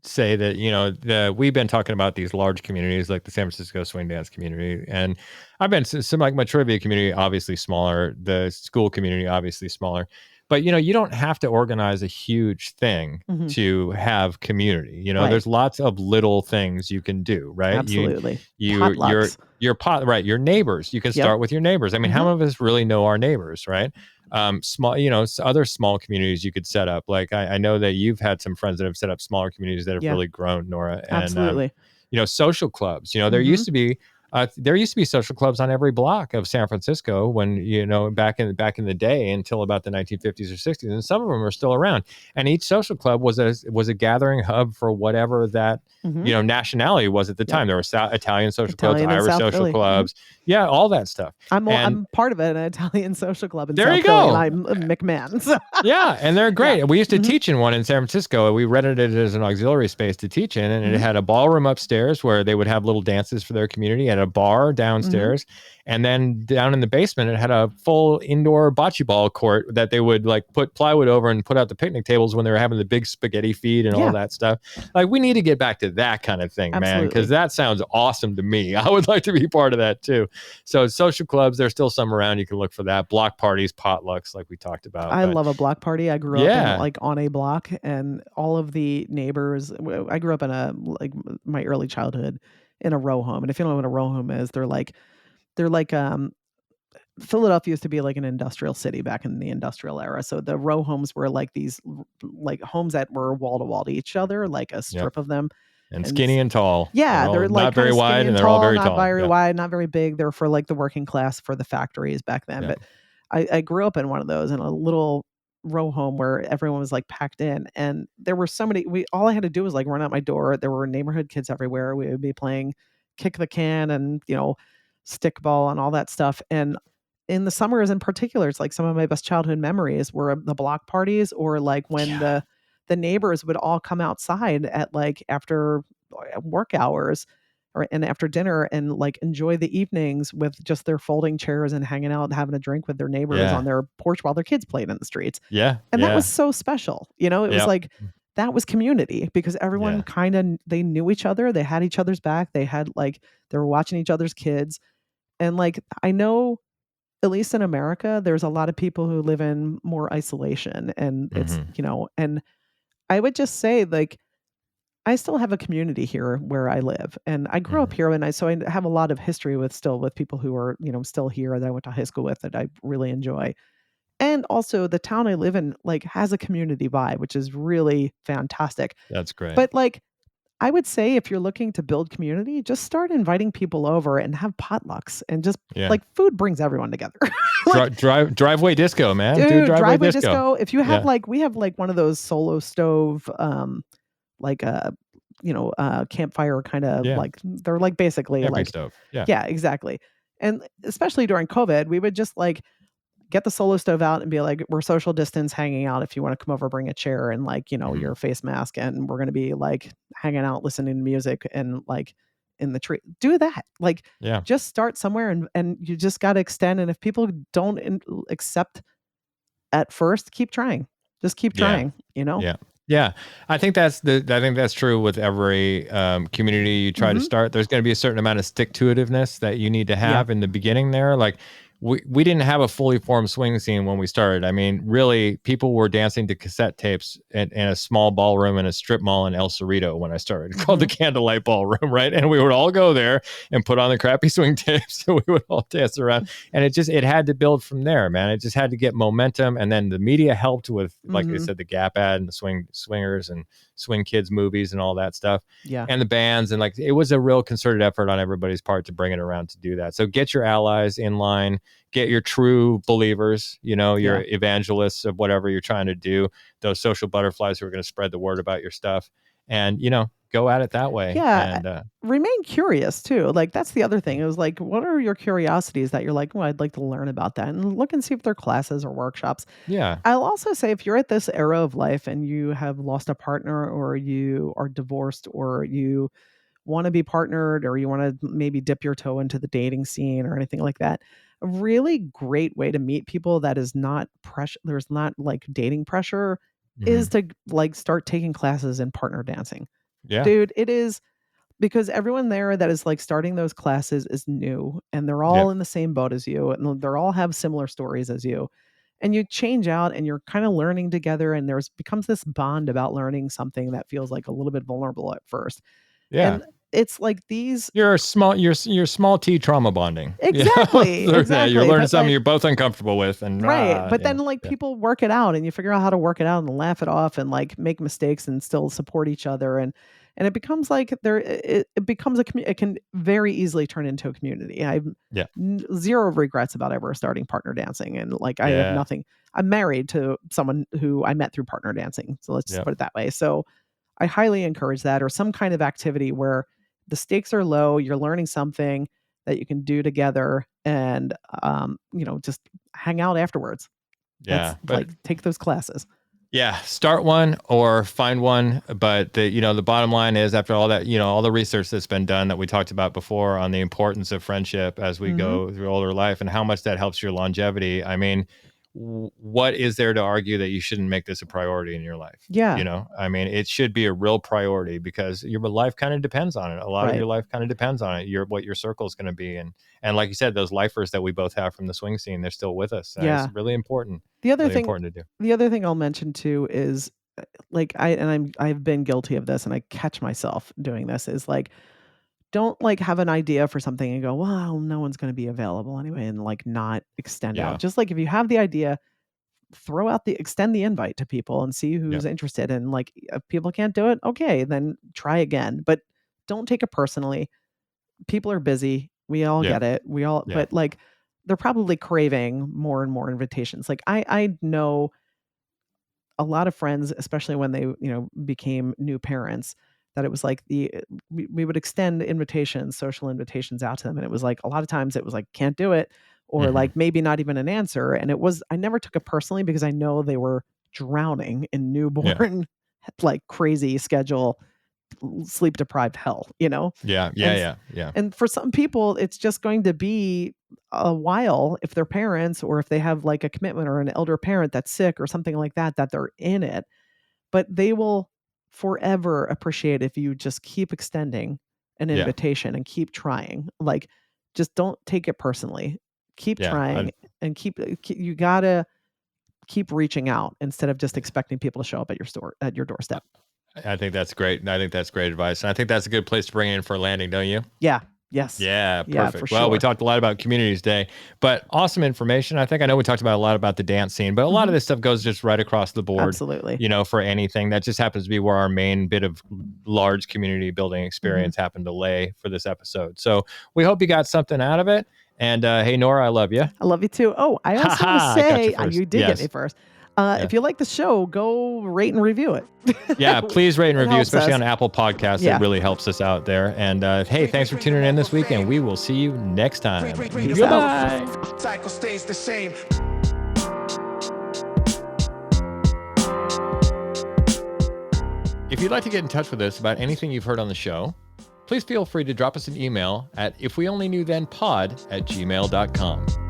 say that we've been talking about these large communities like the San Francisco swing dance community, and I've been some like my trivia community, obviously smaller, the school community obviously smaller. But, you don't have to organize a huge thing to have community. There's lots of little things you can do, right? Absolutely. Your neighbors. You can start with your neighbors. I mean, how many of us really know our neighbors, right? Small, other small communities you could set up. Like I know that you've had some friends that have set up smaller communities that have really grown, Nora. And, absolutely. Social clubs. There used to be. There used to be social clubs on every block of San Francisco when, back in the day until about the 1950s or 60s, and some of them are still around. And each social club was a gathering hub for whatever that nationality was at the time. There were Italian social clubs, Irish social clubs, all that stuff. I'm part of an Italian social club in there South you go. Philly, and I'm McMahon. So. Yeah, and they're great. We used to teach in one in San Francisco. We rented it as an auxiliary space to teach in, and it had a ballroom upstairs where they would have little dances for their community, and a bar downstairs, and then down in the basement it had a full indoor bocce ball court that they would like put plywood over and put out the picnic tables when they were having the big spaghetti feed and all that stuff. Like we need to get back to that kind of thing, man, because that sounds awesome to me. I would like to be part of that too. So social clubs, there's still some around. You can look for that. Block parties, potlucks, like we talked about. I love a block party. I grew up in, like on a block, and all of the neighbors. I grew up in my early childhood in a row home. And if you don't know what a row home is, they're like Philadelphia used to be like an industrial city back in the industrial era. So the row homes were like these like homes that were wall to wall to each other, like a strip of them. And skinny and tall. Yeah, they're like not very wide, and they're all very tall. Not very wide, not very big. They're for like the working class, for the factories back then. Yeah. But I grew up in one of those, in a little row home where everyone was like packed in, and there were so many. All I had to do was like run out my door. There were neighborhood kids everywhere. We would be playing kick the can and stick ball and all that stuff, and in the summers in particular, it's like some of my best childhood memories were the block parties, or like when the neighbors would all come outside at like after work hours and after dinner and like enjoy the evenings with just their folding chairs and hanging out and having a drink with their neighbors on their porch while their kids played in the streets. Yeah. And that was so special. You know, it was like, that was community because everyone kind of, they knew each other. They had each other's back. They had like, they were watching each other's kids. And like, I know, at least in America, there's a lot of people who live in more isolation, and it's, you know, and I would just say like, I still have a community here where I live, and I grew up here, and so I have a lot of history with people who are, you know, still here that I went to high school with that I really enjoy. And also the town I live in like has a community vibe, which is really fantastic. That's great. But like, I would say if you're looking to build community, just start inviting people over and have potlucks, and just like food brings everyone together. Like, driveway disco, man. Dude, driveway disco. If you have like, we have like one of those solo stove, like a, you know, campfire kind of like, they're like basically camping like stove. Yeah, exactly. And especially during COVID, we would just like get the solo stove out and be like, we're social distance hanging out. If you want to come over, bring a chair and like, you know, your face mask, and we're going to be like hanging out, listening to music and like in the tree. Do that. Like, just start somewhere, and you just got to extend. And if people don't accept at first, keep trying. Just keep trying, you know? Yeah. Yeah. I think that's true with every community you try to start. There's going to be a certain amount of stick-to-itiveness that you need to have in the beginning there. Like, we didn't have a fully formed swing scene when we started. I mean, really, people were dancing to cassette tapes in a small ballroom in a strip mall in El Cerrito when I started, called the Candlelight Ballroom, right? And we would all go there and put on the crappy swing tapes, and we would all dance around. And it had to build from there, man. It just had to get momentum, and then the media helped with, like I said, the Gap ad and the swingers and Swing Kids movies and all that stuff. Yeah, and the bands, and like it was a real concerted effort on everybody's part to bring it around to do that. So get your allies in line. Get your true believers, you know, your evangelists of whatever you're trying to do, those social butterflies who are going to spread the word about your stuff, and, you know, go at it that way. Yeah. And remain curious too. Like, that's the other thing. It was like, what are your curiosities that you're like, well, I'd like to learn about that, and look and see if there are classes or workshops. Yeah. I'll also say, if you're at this era of life and you have lost a partner, or you are divorced, or you want to be partnered, or you want to maybe dip your toe into the dating scene or anything like that, a really great way to meet people that is not pressure, there's not like dating pressure, is to like start taking classes in partner dancing. Yeah. Dude, it is, because everyone there that is like starting those classes is new, and they're all in the same boat as you, and they're all have similar stories as you. And you change out, and you're kind of learning together, and becomes this bond about learning something that feels like a little bit vulnerable at first. Yeah. And it's like these, you're small T trauma bonding. Exactly. You know? Exactly. Yeah, you're learning something you're both uncomfortable with, and but then like people work it out, and you figure out how to work it out and laugh it off, and like make mistakes and still support each other, and it becomes like it becomes it can very easily turn into a community. I have zero regrets about ever starting partner dancing, and like I have nothing. I'm married to someone who I met through partner dancing, so let's just put it that way. So I highly encourage that, or some kind of activity where the stakes are low, you're learning something that you can do together, and you know, just hang out afterwards. Yeah, but like take those classes. Yeah, start one or find one, but the bottom line is, after all that, you know, all the research that's been done that we talked about before on the importance of friendship as we go through older life and how much that helps your longevity. I mean, what is there to argue that you shouldn't make this a priority in your life? Yeah. You know, I mean, it should be a real priority, because your life kind of depends on it. A lot of your life kind of depends on it. What your circle is going to be. And like you said, those lifers that we both have from the swing scene, they're still with us. It's really important. The other thing important to do. The other thing I'll mention too is, like, I've been guilty of this, and I catch myself doing this, is like, don't like have an idea for something and go, well, no one's going to be available anyway, and like not extend out. Just like, if you have the idea, extend the invite to people and see who's interested. And like, if people can't do it, okay, then try again. But don't take it personally. People are busy. We all get it. We all, but like, they're probably craving more and more invitations. Like I know a lot of friends, especially when they, you know, became new parents, that it was like we would extend invitations, social invitations out to them. And it was like, a lot of times it was like, can't do it. or like maybe not even an answer. And I never took it personally because I know they were drowning in newborn, like crazy schedule, sleep deprived hell, Yeah. And for some people, it's just going to be a while if they're parents or if they have like a commitment or an elder parent that's sick or something like that they're in it. But they will forever appreciate if you just keep extending an invitation and keep trying. Like, just don't take it personally. Keep trying and you gotta keep reaching out instead of just expecting people to show up at your doorstep. I think that's great. I think that's great advice. And I think that's a good place to bring in for a landing, don't you? Yeah. Yes. Yeah, perfect. Yeah, for Well, we sure. talked a lot about Communities Day, but awesome information. I know we talked about a lot about the dance scene, but a lot of this stuff goes just right across the board. Absolutely. For anything. That just happens to be where our main bit of large community building experience happened to lay for this episode. So we hope you got something out of it. And hey, Nora, I love you. I love you too. Oh, I also want to say, you did Yes. get me first. If you like the show, go rate and review it. Yeah, please rate and review, especially us. on Apple Podcasts. It really helps us out there. And hey, thanks for tuning in this week, and we will see you next time. Goodbye. Cycle stays the same. If you'd like to get in touch with us about anything you've heard on the show, please feel free to drop us an email at ifweonlyknewthenpod@gmail.com.